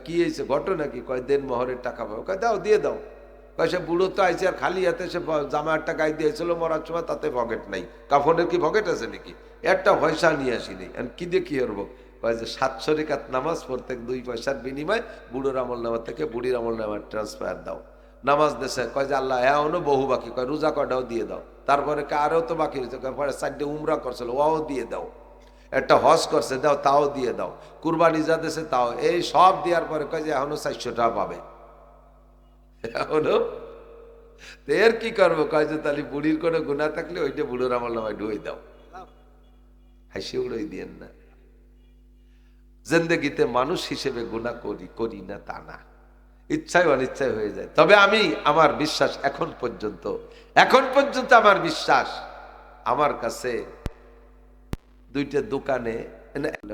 কি হয়েছে ঘটনা কি? দেন মোহরের টাকা পাবো। দাও, দিয়ে দাও। সে বুড়ো তো আইসে আর খালি হাতে, সে জামা একটা গায়ে দিয়েছিল মরার সময়, তাতে পকেট নাই। কাফনের কি পকেট আছে নাকি? একটা পয়সা নিয়ে আসিনি। কি দিয়ে কি করবো? যে 700 রেখাত নামাজ পড়তে 2 পয়সার বিনিময় বুড়োর আমল নামা থেকে বুড়ির আমল নামার ট্রান্সফার দাও। নামাজ দেশে যে আল্লাহ এখনো বহু বাকি, রোজা কটাও দিয়ে দাও। তারপরে আরও তো বাকি হয়েছে, 4টে উমরা করছিল, ওও দিয়ে দাও। একটা হজ করছে, দাও, তাও দিয়ে দাও। কুরবানি যা দেশে তাও, এই সব দেওয়ার পরে যে এখনো 400 টাকা পাবে। এখনো এর কি করবো? যে তাহলে বুড়ির কোনো গুণা থাকলে ওইটা বুড়োর আমল নামায় ঢুয়ে দাও। হাসি উড়াই দিয়েন না। জিন্দেগিতে মানুষ হিসেবে গুনাহ করি না তা না, ইচ্ছায় অনিচ্ছায় হয়ে যায়। তবে আমি আমার বিশ্বাস এখন পর্যন্ত আমার বিশ্বাস, আমার কাছে 2টা দোকানে,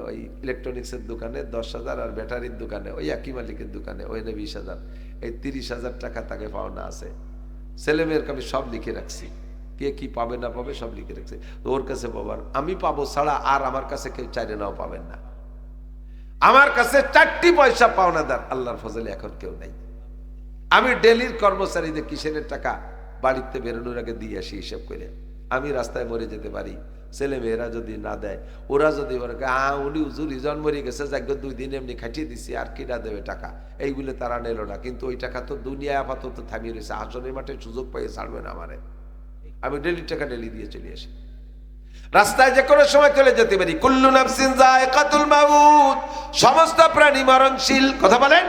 ওই ইলেকট্রনিক্সের দোকানে 10,000 আর ব্যাটারির দোকানে ওই একই মালিকের দোকানে ওই 20,000, এই 30,000 টাকা তাকে পাওনা আছে। ছেলে মেয়ের আমি সব লিখে রাখছি, কে কি পাবে না পাবে সব লিখে রাখছি। তো ওর কাছে বাবার আমি পাবো ছাড়া আর আমার কাছে কেউ চাইলে নাও পাবেন না। আমার কাছে 4টি পয়সা পাওনাদার আল্লাহর ফজলে এখন কেউ নাই। আমি ডেলির কর্মচারীদের কিসের টাকা বাড়িতে বেরোনোর আগে দিয়ে আসি হিসেব করে। আমি রাস্তায় মরে যেতে পারি, ছেলে মেয়েরা যদি না দেয়, ওরা যদি উনি উজুরি জন্মরে গেছে, যাক 2 দিন এমনি খাটিয়ে দিচ্ছি, আর কিনা দেবে টাকা, এইগুলো তারা নিল না। কিন্তু ওই টাকা তো দুনিয়ায় আপাতত থামিয়ে রয়েছে, আসনের মাঠে সুযোগ পাইয়ে ছাড়বে না আমারে। আমি ডেলি টাকা ডেলি দিয়ে চলে আসি। রাস্তায় যে কোনো সময় চলে যেতে পারি। কুল্লু নাফসিন যায়কাতুল মাউত, সমস্ত প্রাণী মরণশীল। কথা বলেন।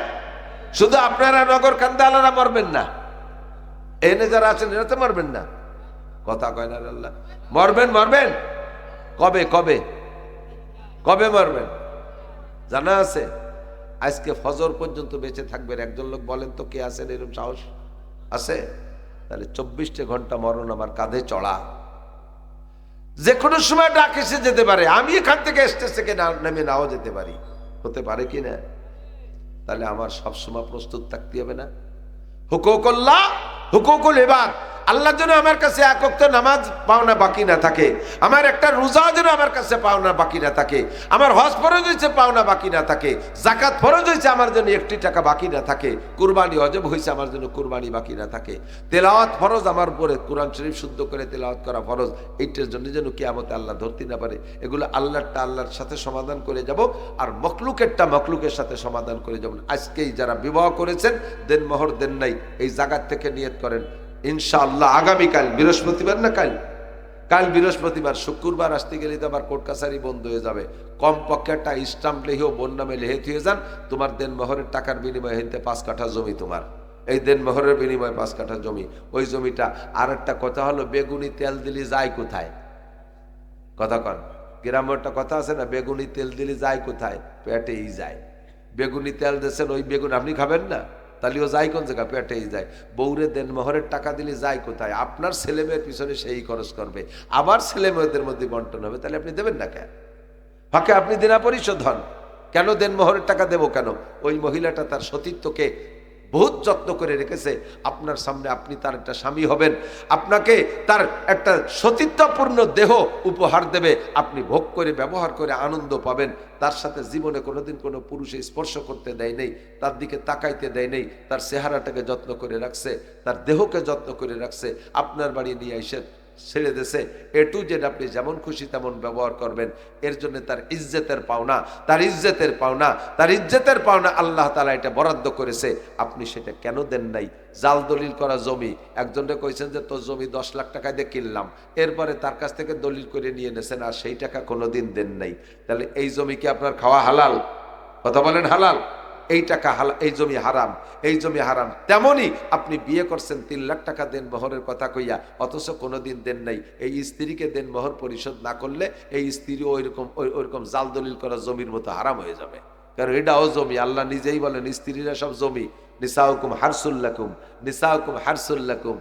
শুধু আপনারা নগর কান্দালারা মরবেন না, এনে যারা আছেন এরা তো মরবেন না। কথা কয় না আল্লাহ। মরবেন, মরবেন। কবে কবে কবে মরবেন জানা আছে? আজকে ফজর পর্যন্ত বেঁচে থাকবেন। একজন লোক বলেন তো কে আছেন এরকম সাহস আছে? তাহলে 24 ঘন্টা মরণ আমার কাঁধে চড়া। যে কোনো সময় ডাক এসে যেতে পারে। আমি এখান থেকে স্টেজ থেকে নেমে নাও যেতে পারি, হতে পারে কি না? তাহলে আমার সবসময় প্রস্তুত থাকতে হবে না? হুকুকুল্লাহ, হুকুকুল ইবাদ, আল্লাহর জন্য আমার কাছে এক ওয়াক্ত নামাজ পাওনা বাকি না থাকে, আমার একটা রোজা যেন আমার কাছে পাওনা বাকি না থাকে, আমার হজ ফরজ হয়েছে পাওনা বাকি না থাকে, যাকাত ফরজ হয়েছে আমার জন্য 1 টাকা বাকি না থাকে, কুরবানি ওয়াজিব হয়েছে আমার জন্য কুরবানি বাকি না থাকে, তেলাওয়াত ফরজ আমার উপরে, কোরআন শরীফ শুদ্ধ করে তেলাওয়াত করা ফরজ, এইটার জন্য যেন কিয়ামতে আল্লাহ ধরতে না পারে। এগুলো আল্লাহরটা আল্লাহর সাথে সমাধান করে যাব, আর মখলুকেরটা মখলুকের সাথে সমাধান করে যাব। আজকেই যারা বিবাহ করেছেন দেন মোহর দেন নাই, এই জায়গার থেকে নিয়ত করেন ইনশাআল্লাহ আগামীকাল বৃহস্পতিবার না, কাল বৃহস্পতিবার, শুক্রবার আসতে গেলে তো আবার কোর্ট কাছারি বন্ধ হয়ে যাবে। কমপক্ষে একটা স্টাম্প লিখেও বোন নামে লিখে দিয়ে যান, তোমার দেন মোহরের টাকার বিনিময়ে হেনতে 5 কাঠা জমি, তোমার এই দেন মোহরের বিনিময়ে 5 কাঠা জমি, ওই জমিটা। আর একটা কথা হলো, বেগুনি তেল দিলি যায় কোথায়? কথা কন। গ্রামের একটা কথা আছে না, বেগুনি তেল দিলি যায় কোথায়? পেটেই যায়। বেগুনি তেল দিয়েছেন, ওই বেগুন আপনি খাবেন না, তাহলেও যায় কোন জায়গা? পেটেই যায়। বউরে দেন মোহরের টাকা দিলে যায় কোথায়? আপনার ছেলে মেয়ের পিছনে সেই খরচ করবে, আবার ছেলে মেয়েদের মধ্যে বন্টন হবে, তাহলে আপনি দেবেন না কেন? ফাঁকে আপনি দেনা পরিশোধ হন কেন? দেন মোহরের টাকা দেবো কেন? ওই মহিলাটা তার সতীত্বকে বহুত যত্ন করে রেখেছে, আপনার সামনে আপনি তার একটা স্বামী হবেন, আপনাকে তার একটা সতীত্বপূর্ণ দেহ উপহার দেবে, আপনি ভোগ করে ব্যবহার করে আনন্দ পাবেন। তার সাথে জীবনে কোনোদিন কোনো পুরুষে স্পর্শ করতে দেয় নেই, তার দিকে তাকাইতে দেয় নেই, তার চেহারাটাকে যত্ন করে রাখছে, তার দেহকে যত্ন করে রাখছে, আপনার বাড়ি নিয়ে এসে ছেড়ে দেশে এ টু জেড আপনি যেমন খুশি তেমন ব্যবহার করবেন। এর জন্য তার ইজ্জতের পাওনা, তার ইজ্জতের পাওনা, তার ইজ্জতের পাওনা আল্লাহ তাআলা এটা বরাদ্দ করেছে, আপনি সেটা কেন দেন নাই? জাল দলিল করা জমি, একজনকে কইছেন যে তোর জমি 10 লাখ টাকা দিয়ে কিনলাম, এরপরে তার কাছ থেকে দলিল করে নিয়ে নেছেন, আর সেই টাকা কোনোদিন দেন নাই, তাহলে এই জমি কি আপনার খাওয়া হালাল? কথা বলেন হালাল? এই টাকা হালাল, এই জমি হারাম, এই জমি হারাম। তেমনি আপনি বিয়ে করছেন, 3 লাখ টাকা দেন মোহরের কথা কইয়া, অথচ কোনোদিন দেন নাই। এই স্ত্রীকে দেন মোহর পরিশোধ না করলে এই স্ত্রী ওইরকম জাল দলিল করা জমির মতো হারাম হয়ে যাবে, কারণ এটাও জমি। আল্লাহ নিজেই বলেন স্ত্রীরা সব জমি, নিসাউকুম হারসুল্লাকুম, নিসাউকুম হারসুল্লাকুম,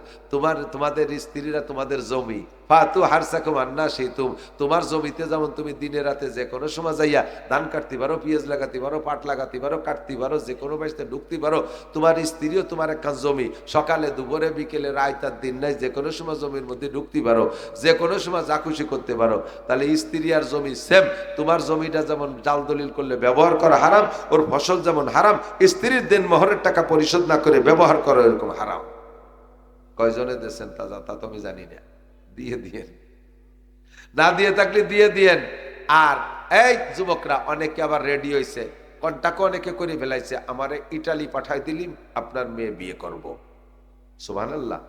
তোমাদের স্ত্রীরা তোমাদের জমি, ফাতু হারসাকুম আন্না শিতুম, তোমার জমিতে যেমন তুমি দিনে রাতে যে কোনো সময় যাইয়া ধান কাটতে পারো, পেঁয়াজ লাগাতে পারো, পাট লাগাতে পারো, কাটতে পারো, যে কোনো বাড়িতে ঢুকতে পারো, তোমার স্ত্রীও তোমার একখান জমি, সকালে দুপুরে বিকেলে রায় তার দিন নাই, যে কোনো সময় জমির মধ্যে ঢুকতে পারো, যে কোনো সময় যা খুশি করতে পারো। তাহলে স্ত্রী আর জমি সেম, তোমার জমিটা যেমন জাল দলিল করলে ব্যবহার করা হারাম, ওর ফসল যেমন হারাম, স্ত্রীর দেন মোহরের টাকা পরিশোধ না করে ব্যবহার করো এরকম হারাম। কয়জনে দেন তা তো আমি জানি না, দিয়ে দিয়েন, না দিয়ে থাকলে দিয়ে দিয়েন। আর এই যুবকরা অনেকে আবার রেডি হয়েছে, কন্টাক্ট অনেকে করে ফেলাইছে, আমারে ইটালি পাঠাই দিলি আপনার মেয়ে বিয়ে করব। সুবহানাল্লাহ।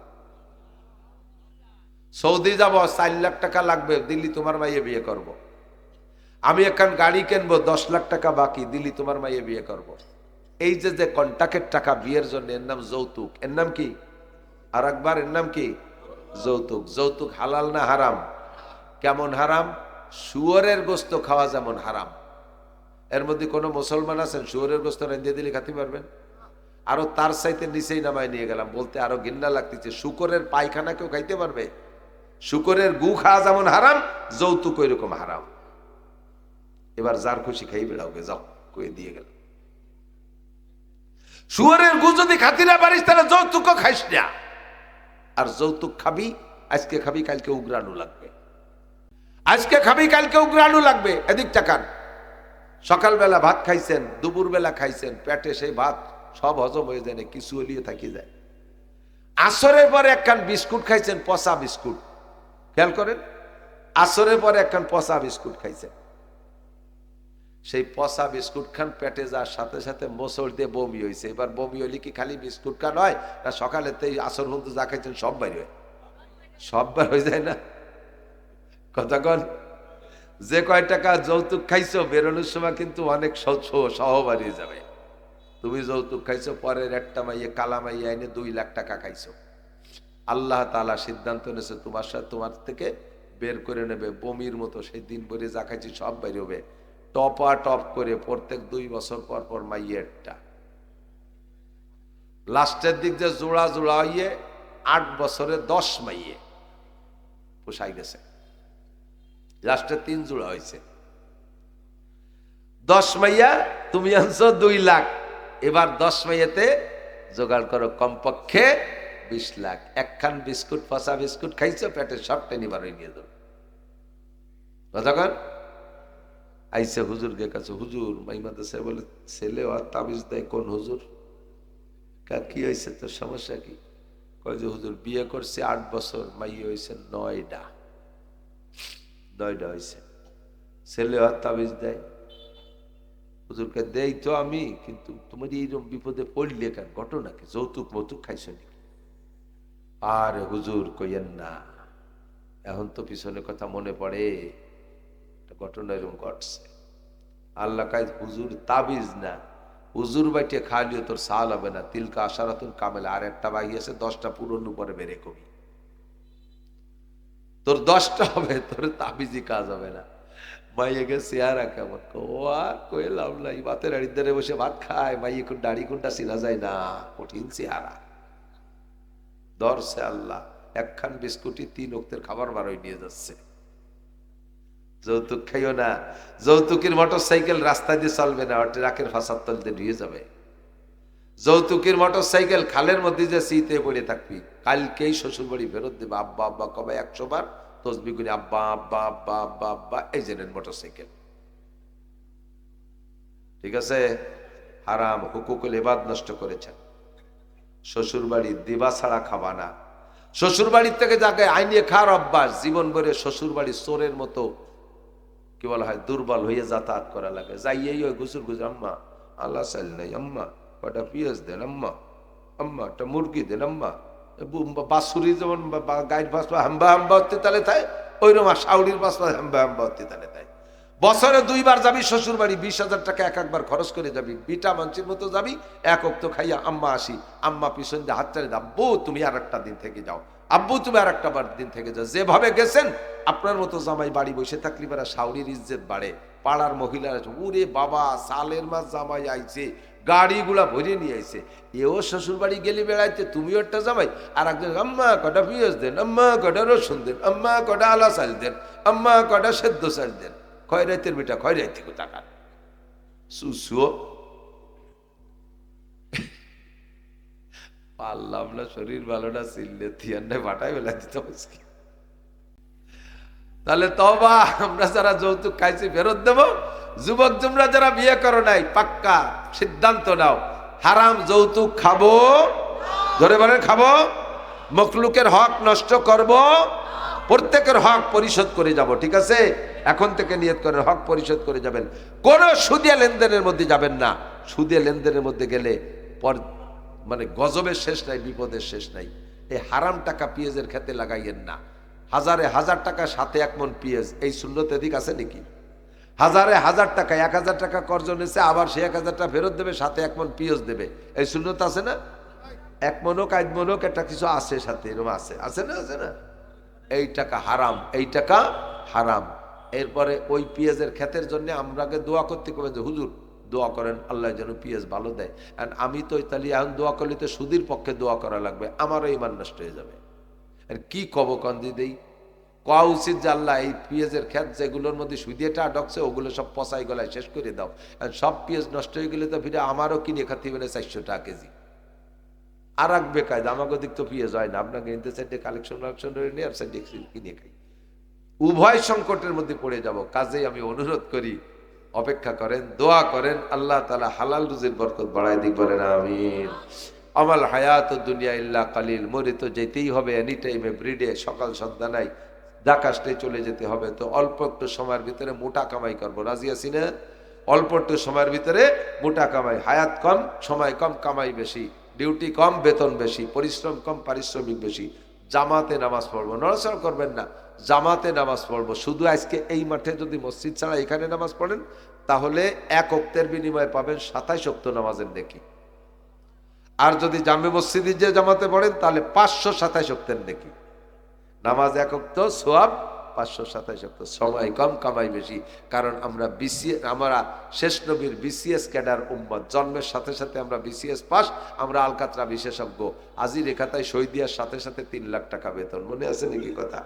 সৌদি যাব, 4 লাখ টাকা লাগবে, দিল্লি তোমার মাইয়ে বিয়ে করব। আমি এখন গাড়ি কিনবো, 10 লাখ টাকা বাকি, দিল্লি তোমার মাইয়ে বিয়ে করব। এই যে কন্টাক্টের টাকা বিয়ের জন্য, এর নাম যৌতুক। এর নাম কি? আর একবার, এর নাম কি? যৌতুক। যৌতুক হালাল না হারাম? কেমন হারাম? শুয়োরের গোস্ত খাওয়া যেমন হারাম। এর মধ্যে কোনো মুসলমান আছেন শুয়োরের গোস্ত রেঁধে দিলে খাতে পারবেন? আরো তার চাইতে নিচেই নামায় নিয়ে গেলাম, বলতে আরো ঘৃণা লাগতেছে, শুকরের পায়খানা কেউ খাইতে পারবে? শুকরের গু খাওয়া যেমন হারাম, যৌতুক ওই রকম হারাম। এবার যার খুশি খাই বেড়াওগে, যাও কয়ে দিয়ে গেল। শুয়োরের গু যদি খাতি না পারিস তাহলে যৌতুকও খাইস না। আর যৌতুক খাবি, আজকে খাবি কালকে উগ্রাণু লাগবে, আজকে খাবি কালকে উগ্রাণু লাগবে। এদিক টাকান, সকালবেলা ভাত খাইছেন, দুপুরবেলা খাইছেন, পেটে সেই ভাত সব হজম হয়ে যায় না, কিছু হলিয়ে থাকি যায়। আসরের পরে একখান বিস্কুট খাইছেন, পচা বিস্কুট, খেয়াল করেন, আসরের পরে একখান পচা বিস্কুট খাইছেন, সেই পচা বিস্কুট খান পেটে যাওয়ার সাথে সাথে মোচড় দিয়ে বমি হয়েছে। এবার বমি হইলে কি খালি বিস্কুট খান হয়, না সকালে আসর পর্যন্ত যা খাইছেন সব বাইরে হয়? সববার হয়ে যায় না কথা কন। যে কয় টাকা যৌতুক খাইছো বেরোনোর সময় কিন্তু অনেক সহ বাড়িয়ে যাবে। তুমি যৌতুক খাইছো, পরের একটা মাইয়ে কালা মাইয়া এনে 2 লাখ টাকা খাইছো। আল্লাহ তাআলা সিদ্ধান্ত নিয়েছে তোমার সাথে, তোমার থেকে বের করে নেবে বমির মতো। সেই দিন ভরে যা খাইছি সব বাইরে হবে, টপা টপ করে প্রত্যেক 2 বছর পর পর মাইয়েরটা। লাস্টের দিক যে জোড়া জোড়া হইয়ে 8 বছরে 10 মাইয়ে পোষাই গেছে। লাস্টে 3 জোড়া হয়েছে, 10 মাইয়া তুমি আনছো 2 লাখ। এবার 10 মাইয়াতে জোগাড় করো কমপক্ষে 20 লাখ। একখান বিস্কুট, পচা বিস্কুট খাইছো, পেটে সব টেনে বার হয়ে নিয়ে যাবে। কতক্ষণ আইসে হুজুরকে কাছে, হুজুর মাইমাদেশে বলে ছেলে আর তাবিজ দেয়। কোন হুজুর? কি হয়েছে তোর, সমস্যা কি? কয় যে হুজুর বিয়ে করছে 8 বছর, মাইয়ে হয়েছে 9টা হয়েছে। ছেলে আর তাবিজ দেয়। হুজুরকে দেই তো আমি, কিন্তু তোমার এইরকম বিপদে পড়লে কেন, ঘটনা কি? যৌতুক মৌতুক খাইছো নি? আর হুজুর কইয়েন না, এখন তো পিছনে কথা মনে পড়ে, ঘটনা এরকম ঘটছে। আল্লাহ কাজ হুজুর তাবিজ না, হুজুর বাইটে খালিও তোর সাল হবে না। তিলকা আশারাতুন কামেলা, আর একটা বাকি আছে 10টা পুরনো পরে বেড়ে কবি, তোর 10টা হবে, তোর তাবিজি কাজ হবে না। মাইয়ে গে চেহারা কেমন, ও আর কইলাম নাই, বাতের আড়িদারে বসে ভাত খায়, মাইয়ে কোন দাড়ি কোনটা চিনা যায় না, কঠিন চেহারা। ধরছে আল্লাহ, একখান বিস্কুটি 3 ওয়াক্তের খাবার বারোই নিয়ে যাচ্ছে। যৌতুক খাইও না। যৌতুকের মোটর সাইকেল রাস্তা দিয়ে চলবে না, ট্রাকের ফাঁসার তলতে নিয়ে যাবে। যৌতুকের মোটর সাইকেল খালের মধ্যে যে শীতে পড়ে থাকবি, কালকেই শ্বশুর বাড়ি ফেরত দেবে। আব্বা আব্বা কবে 100 বার তসবি করে আব্বা আব্বা আব্বা আব্বা আব্বা, এই জেনের মোটর সাইকেল। ঠিক আছে? হারাম হুকুকুল ইবাদ নষ্ট করেছেন। শ্বশুর বাড়ি দিবা ছাড়া খাবা না। শ্বশুর বাড়ির থেকে যাকে আইনিয়ে খাওয়ার অভ্যাস, জীবন ভরে শ্বশুর বাড়ি চোরের মতো কি বলা হয় দুর্বল হয়ে যাতায়াত করা লাগে। যাইয়েই ওই গুসুর গুজুর, আম্মা আল্লাহ চাল নাই, আম্মা কটা পেঁয়াজ দেন, আম্মা আম্মা একটা মুরগি দেন, আম্মা। বাসুরি যেমন গাইড ভাসপা হাম্বা হাম্বা হতে তালে তাই, ওইরকম শাউরির ভাসপা হাম্বা হাম্বা হতে তালে তাই। বছরে 2 বার যাবি শ্বশুর বাড়ি, 20,000 টাকা একবার খরচ করে যাবি, বিটা মানসির মতো যাবি। এক অক্ত খাইয়া আম্মা আসি, আম্মা পিছন দিয়ে হাত চালিয়ে, আব্বু তুমি আর একটা দিন থেকে যাও, আব্বু তুমি আর একটা দিন থেকে যাও। যেভাবে গেছেন আপনার মতো জামাই বাড়ি বসে থাকলে বেড়া শাউরির ইজ্জত বাড়ে। পাড়ার মহিলারা ওরে বাবা সালের মাস জামাই আইছে, গাড়িগুলা ভরে নিয়ে আইছে, এও শ্বশুর বাড়ি গেলে বেড়াইতে, তুমিও একটা জামাই। আর একজন আম্মা কটা পেঁয়াজ দেন, আম্মা কটা রসুন দেন, আম্মা কটা আলা চাল দেন, আম্মা কটা সেদ্ধ চাল দেন। খয়রাইতের বেটা খয়রাইতে কোথাকার সুসুও। পারলাম না, শরীর ভালো না, চিল্লে থিয়ান্নে ফাটাই বেলা দিতে হচ্ছে। তাহলে তবা, আমরা যারা যৌতুক খাইছি ফেরত দেব। যুবক তোমরা যারা বিয়ে করো নাই, পাক্কা সিদ্ধান্ত নাও, হারাম যৌতুক খাবো, ধরে বলেন খাবো। মখলুকের হক নষ্ট করব, প্রত্যেকের হক পরিশোধ করে যাব। ঠিক আছে? এখন থেকে নিয়ত করেন হক পরিশোধ করে যাবেন। কোন সুদিয়া লেনদেনের মধ্যে যাবেন না। সুদিয়া লেনদেনের মধ্যে গেলে পর মানে গজবের শেষ নাই, বিপদের শেষ নাই। এই হারাম টাকা পেঁয়াজের খেতে লাগাইয়েন না। হাজারে 1000 টাকা সাথে 1 মণ পেঁয়াজ, এই শূন্যত এদিক আছে নাকি? হাজারে 1000 টাকা 1000 টাকা কর্জ নিয়েছে, আবার সে 1000 টাকা ফেরত দেবে, সাথে 1 মণ পেঁয়াজ দেবে, এই শূন্যত আছে না? 1 মণক 1 মণক একটা কিছু আছে সাথে, এরকম আছে, আছে না? আছে না? এই টাকা হারাম, এই টাকা হারাম। এরপরে ওই পেঁয়াজের ক্ষেতের জন্য আমরাকে দোয়া করতে কবে যে হুজুর দোয়া করেন আল্লাহ যেন পেঁয়াজ ভালো দেয়। আর আমি তো তাহলে এখন দোয়া করলে তো সুদীর পক্ষে দোয়া করা লাগবে, আমারও ইমান নষ্ট হয়ে যাবে। আর কি কব কন্দি দেই, কোয়া উচিত যে আল্লাহ এই পেঁয়াজের ক্ষেত যেগুলোর মধ্যে সুদিয়েটা আটকছে ওগুলো সব পচাই গলায় শেষ করে দাও। আর সব পেঁয়াজ নষ্ট হয়ে গেলে তো ফিরে আমারও কিনে খাতে হবে 400 টাকা কেজি। আর এক বেকায়দা, আমাকে দিক তো পেঁয়াজ হয় না, আপনাকে ইনতে সাইডে কালেকশন করে নিয়ে আর সাইডে কিনে খাই। উভয় সংকটের মধ্যে পড়ে যাব। কাজেই আমি অনুরোধ করি, অপেক্ষা করেন, দোয়া করেন, আল্লাহ তাআলা হালাল রুজির বরকত বাড়ায় দিক, বলেন আমিন। আমাল হায়াত দুনিয়া ইল্লা কালিল, মরে তো যেতেই হবে এনি টাইম এভরিডে, সকাল সন্ধ্যা নাই, ডাকাস্টে চলে যেতে হবে। তো অল্প একটু সময়ের ভিতরে মোটা কামাই করবো, রাজি আছি না? অল্প একটু সময়ের ভিতরে মোটা কামাই। হায়াত কম, সময় কম, কামাই বেশি, ডিউটি কম, বেতন বেশি, পরিশ্রম কম, পারিশ্রমিক বেশি। জামাতে নামাজ পড়বো, নড়াচড়া করবেন না, জামাতে নামাজ পড়বো। শুধু আজকে এই মাঠে যদি মসজিদ ছাড়া এখানে নামাজ পড়েন তাহলে এক ওক্তের বিনিময়ে পাবেন 27 ওক্ত নামাজের নেকি। আর যদি জামে মসজিদে যে জামাতে পড়েন তাহলে 527 ওক্তের নেকি। নামাজ এক ওক্ত, সোয়াব 527 ওক্ত। সময় কম, কামাই বেশি। কারণ আমরা আমরা শেষ নবীর বিসিএস ক্যাডার উম্মত, জন্মের সাথে সাথে আমরা বিসিএস পাস, আমরা আলকাতরা বিশেষজ্ঞ। আজির খাতায় সই দেওয়ার সাথে সাথে 3 লাখ টাকা বেতন, মনে আছে নাকি কথা?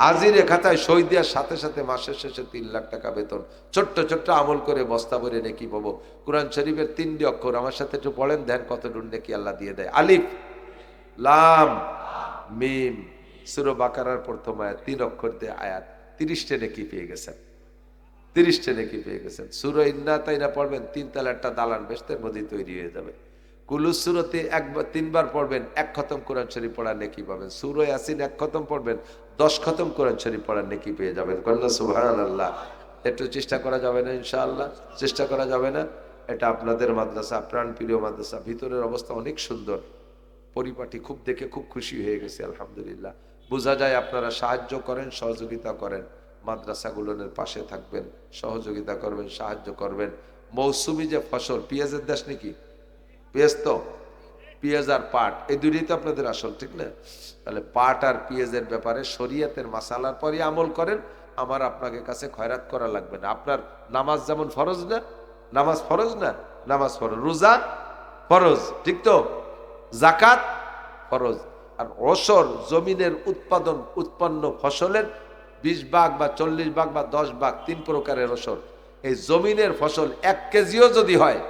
আজির খাতায় সই দেওয়ার সাথে সাথে মাসের শেষে 3 লাখ টাকা বেতন। ছোট্ট ছোট্ট আমল করে বস্তা ভরে নেকি পাবো। কোরআন শরীফের 3টি অক্ষর আমার সাথে একটু পড়েন, দেন কতটুকু নেকি আল্লাহ দিয়ে দেয়। আলিফ লাম মিম, সূরা বাকারার প্রথম আয়াত, 3 অক্ষর দিয়ে আয়াত, 30টা নেকি পেয়ে গেছেন। 30টা নেকি পেয়ে গেছেন। সূরা ইন্না তাইনা পড়বেন, 3 তলা একটা দালান বেশতের মধ্যে তৈরি হয়ে যাবে। কুলু সূরাতে 3বার পড়বেন, 1 খতম কোরআন শরীফ পড়ার নেকি পাবেন। সূরা ইয়াসিন 1 খতম পড়বেন, 10 খতম কোরআন শরীফ পড়ার নেকি পেয়ে যাবেন। কন্যা সুবহানাল্লাহ। একটু চেষ্টা করা যাবে না ইনশাআল্লাহ? চেষ্টা করা যাবে না? এটা আপনাদের মাদ্রাসা, প্রাণপ্রিয় মাদ্রাসা। ভিতরের অবস্থা অনেক সুন্দর, পরিপাটি, খুব দেখে খুব খুশি হয়ে গেছে আলহামদুলিল্লাহ। বোঝা যায় আপনারা সাহায্য করেন, সহযোগিতা করেন, মাদ্রাসাগুলোর পাশে থাকবেন, সহযোগিতা করবেন, সাহায্য করবেন। মৌসুমি যে ফসল, পেঁয়াজের দেশ নাকি? পেঁয়াজ তো, পেঁয়াজ আর পাট, এই দুইটাই তো আপনাদের আসল, ঠিক না? তাহলে পাট আর পেঁয়াজের ব্যাপারে শরীয়তের মাসালার পরই আমল করেন। আমার আপনাকে কাছে খয়রাত করা লাগবে না। আপনার নামাজ যেমন ফরজ না, নামাজ ফরজ না, নামাজ ফরজ, রোজা ফরজ, ঠিক তো? যাকাত ফরজ। আর ওসর জমিনের উৎপন্ন ফসলের 20 ভাগ বা 40 ভাগ বা 10 ভাগ, 3 প্রকারের ওসর। এই জমিনের ফসল 1 কেজিও যদি হয়,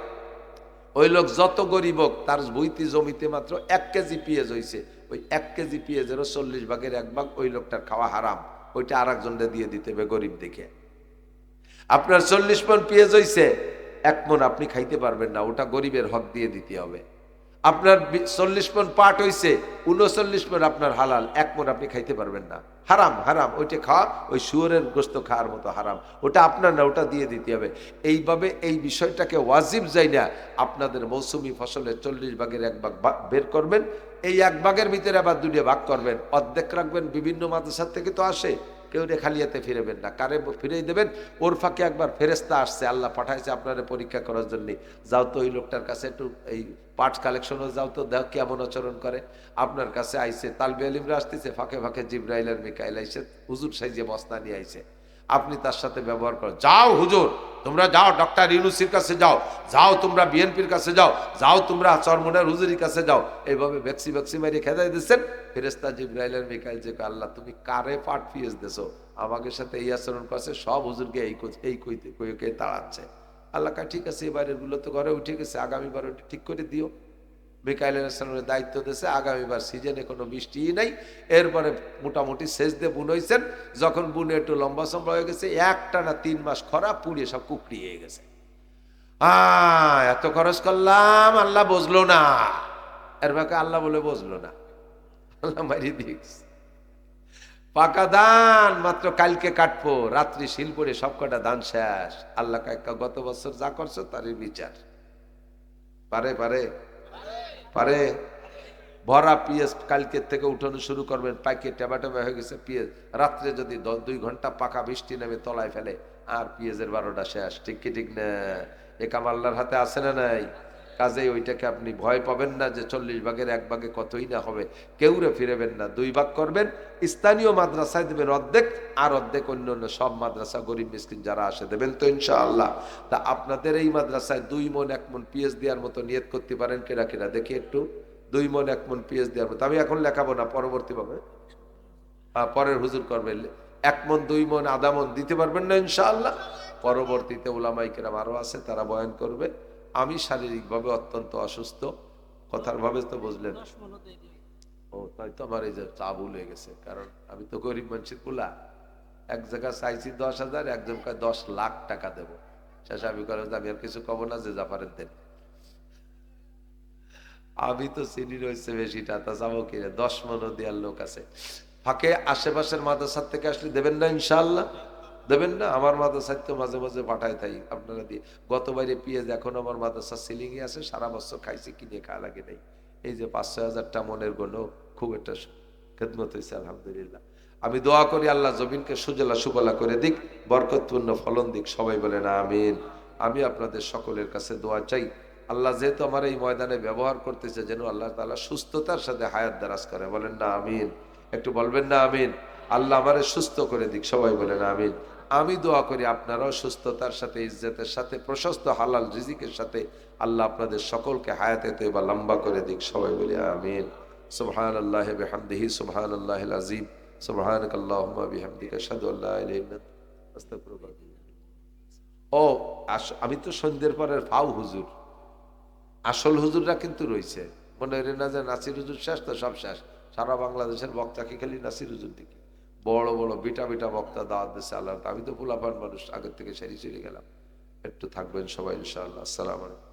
ওই লোক যত গরিব হোক, তার বইতি জমিতে মাত্র 1 কেজি পেঁয়াজ হয়েছে, ওই 1 কেজি পেঁয়াজেরও 40 ভাগের 1 ভাগ ওই লোকটার খাওয়া হারাম। ওইটা আর একজনটা দিয়ে দিতে হবে গরিব দেখে। আপনার 40 মণ পেঁয়াজ হয়েছে, 1 মণ আপনি খাইতে পারবেন না, ওটা গরিবের হক দিয়ে দিতে হবে। আপনার 40 মণ পাট হয়েছে, 39 মণ আপনার হালাল, 1 মণ আপনি খাইতে পারবেন না, হারাম। হারাম ওইটা খাওয়া ওই শুয়োরের গোস্ত খাওয়ার মতো হারাম, ওটা আপনার না, ওটা দিয়ে দিতে হবে। এইভাবে এই বিষয়টাকে ওয়াজিব যাই না, আপনাদের মৌসুমি ফসলের 40 ভাগের 1 ভাগ বের করবেন। এই 1 ভাগের ভিতরে আবার 2 ভাগ করবেন, অর্ধেক রাখবেন। বিভিন্ন মাদ্রাসার থেকে তো আসে, কেউ খালিয়াতে ফিরেবেন না, কারে ফিরেই দেবেন। ওর ফাঁকে একবার ফেরেস্তা আসছে, আল্লাহ পাঠাইছে আপনারা পরীক্ষা করার জন্য। যাও তো ওই লোকটার কাছে একটু এই পার্ট কালেকশনও যাও তো, দেখ কেমন আচরণ করে। আপনার কাছে আইসে, তালবে আলিমরা আসতেছে, ফাঁকে ফাঁকে জিব্রাইল আর মিকাইল আইসে, হুজুর সাইজে বস্তা নিয়ে আইসে। আপনি তার সাথে ব্যবহার করেন, যাও হুজুর তোমরা যাও, ডক্টর ইউনুসির কাছে যাও, যাও তোমরা বিএনপির কাছে যাও, যাও তোমরা চরমনের হুজুরির কাছে যাও। এইভাবে ভ্যাক্সি মারি খেদাই দিচ্ছেন। ফেরেস্তা জিব্রাইল আর মিকাইল যে, আল্লাহ তুমি কারে পাট পিএস দেছো, আমাকে সাথে এই আচরণ করছে, সব হুজুরকে এই কইতে তাড়াচ্ছে। আল্লাহ কা ঠিক আছে, এবারের গুলো তো ঘরে উঠে গেছে, আগামীবার ওটা ঠিক করে দিও। মিকাইল আলাইহিস সালামের দায়িত্ব দিয়েছে, আগামীবার সিজনে কোনো বৃষ্টিই নাই। এরপরে মোটামুটি সেচ দিয়ে বুন হয়েছেন। যখন বুনে একটু লম্বা সম্বা হয়ে গেছে, 3 মাস খরা পুড়িয়ে সব কুকড়িয়ে গেছে। এত খরচ করলাম, আল্লাহ বুঝলো না। এর বাকি আল্লাহ বলে বুঝলো না, আল্লাহ মারি দিস। পাকা ধান মাত্র কালকে কাটবো, রাত্রি শিল পড়ে সব কটা ধান শেষ। আল্লাহ কাকা গত বছর যা করছো তারই বিচার। পারে পারে পারে ভরা পিঁয়াজ কালকের থেকে উঠানো শুরু করবেন, পাইকে টেবা হয়ে গেছে পিঁয়াজ। রাত্রে যদি 2 ঘন্টা পাকা বৃষ্টি নেমে তলায় ফেলে, আর পিঁয়াজের 12টা শেষ। ঠিক কি ঠিক না? এ কাম আল্লাহর হাতে আছে না নাই? কাজেই ওইটাকে আপনি ভয় পাবেন না যে 40 ভাগের 1 ভাগে কতই না হবে, কেউরে ফিরেবেন না। 2 ভাগ করবেন, স্থানীয় মাদ্রাসায় দেবেন অর্ধেক, আর অর্ধেক অন্য অন্য সব মাদ্রাসা গরিব মিসকিন যারা আসে দেবেন তো ইনশাআল্লাহ। তা আপনাদের এই মাদ্রাসায় 2 মণ 1 মণ পিএস দেওয়ার মতো নিয়ত করতে পারেন কেরা কেরা, দেখি একটু। 2 মণ 1 মণ পিএস দেওয়ার মতো আমি এখন লেখাবো না, পরবর্তী ভাবে পরের হুজুর করবেন। 1 মণ 2 মণ আধা মণ দিতে পারবেন না ইনশাআল্লাহ? পরবর্তীতে উলামায়ে কেরাম আরো আছে, তারা বয়ান করবে। আমি শারীরিকভাবে অত্যন্ত অসুস্থ, কথার ভাবে তো বুঝলেন। ও তাই তো আমার এই যে চা ভুল হয়ে গেছে, কারণ আমি তো গরিব মানুষের কুলা। এক জায়গায় চাইছি 10,000, একজনকে 10 লাখ টাকা দেবো। শেষ আমি করেন, আমি আর কিছু কব না, যে যা পারেন দেন। আমি তো চিনি রয়েছে বেশিটা, তা যাবো কিনে 10 মণও দেওয়ার লোক আছে। ফাঁকে আশেপাশের মাদ্রাসার থেকে আসলে দেবেন না ইনশাআল্লাহ? দেবেন না? আমার মাদ্রাসায় তো মাঝে মাঝে পাঠায় তাই আপনারা দিয়ে। গতবারে পেঁয়াজ এখন আমার মাদ্রাসার সিলিংয়ে আছে, সারা বছর খাইছি, কিনে খাওয়া লাগে নাই। এই যে 5-6 হাজারটা মনের গণ খুব একটা খেদমত হয়েছে আলহামদুলিল্লাহ। আমি দোয়া করি আল্লাহ জমিনকে সুজলা সুবলা করে দিক, বরকতপূর্ণ ফলন দিক, সবাই বলেন আমিন। আমি আপনাদের সকলের কাছে দোয়া চাই, আল্লাহ যেহেতু আমার এই ময়দানে ব্যবহার করতেছে, যেন আল্লাহ তাআলা সুস্থতার সাথে হায়াত দারাজ করে, বলেন না আমিন। একটু বলবেন না আমিন। আল্লাহ আমারে সুস্থ করে দিক, সবাই বলেন আমিন। আমি দোয়া করি আপনারাও সুস্থতার সাথে, ইজ্জতের সাথে, প্রশস্ত হালাল রিজিকের সাথে আল্লাহ আপনাদের সকলকে হায়াতে তয়্যিবা লম্বা করে দিক, সবাই বলি আমিন। সুবহানাল্লাহি বিহামদিহি, সুবহানাল্লাহিল আযীম, সুবহানাকাল্লাহুম্মা বিহামদিকা আশহাদু আল্লা ইলাহা ইল্লা আনতা আস্তাগফিরুকা ওয়া আতুবু ইলাইক। ও আমি তো সন্ধ্যের পরের ফাও হুজুর, আসল হুজুররা কিন্তু রয়েছে। মনে হয় না যে নাসির হুজুর শেষ তো সব শেষ। সারা বাংলাদেশের বক্তা কি খালি নাসির হুজুর দেখি? বড় বড় বিটা বিটা বক্তা দাওয়াত দিচ্ছে আল্লাহ। আমি তো পোলাপান মানুষ, আগের থেকে সেরে গেলাম। একটু থাকবেন সবাই ইনশাআল্লাহ। আসসালামু আলাইকুম।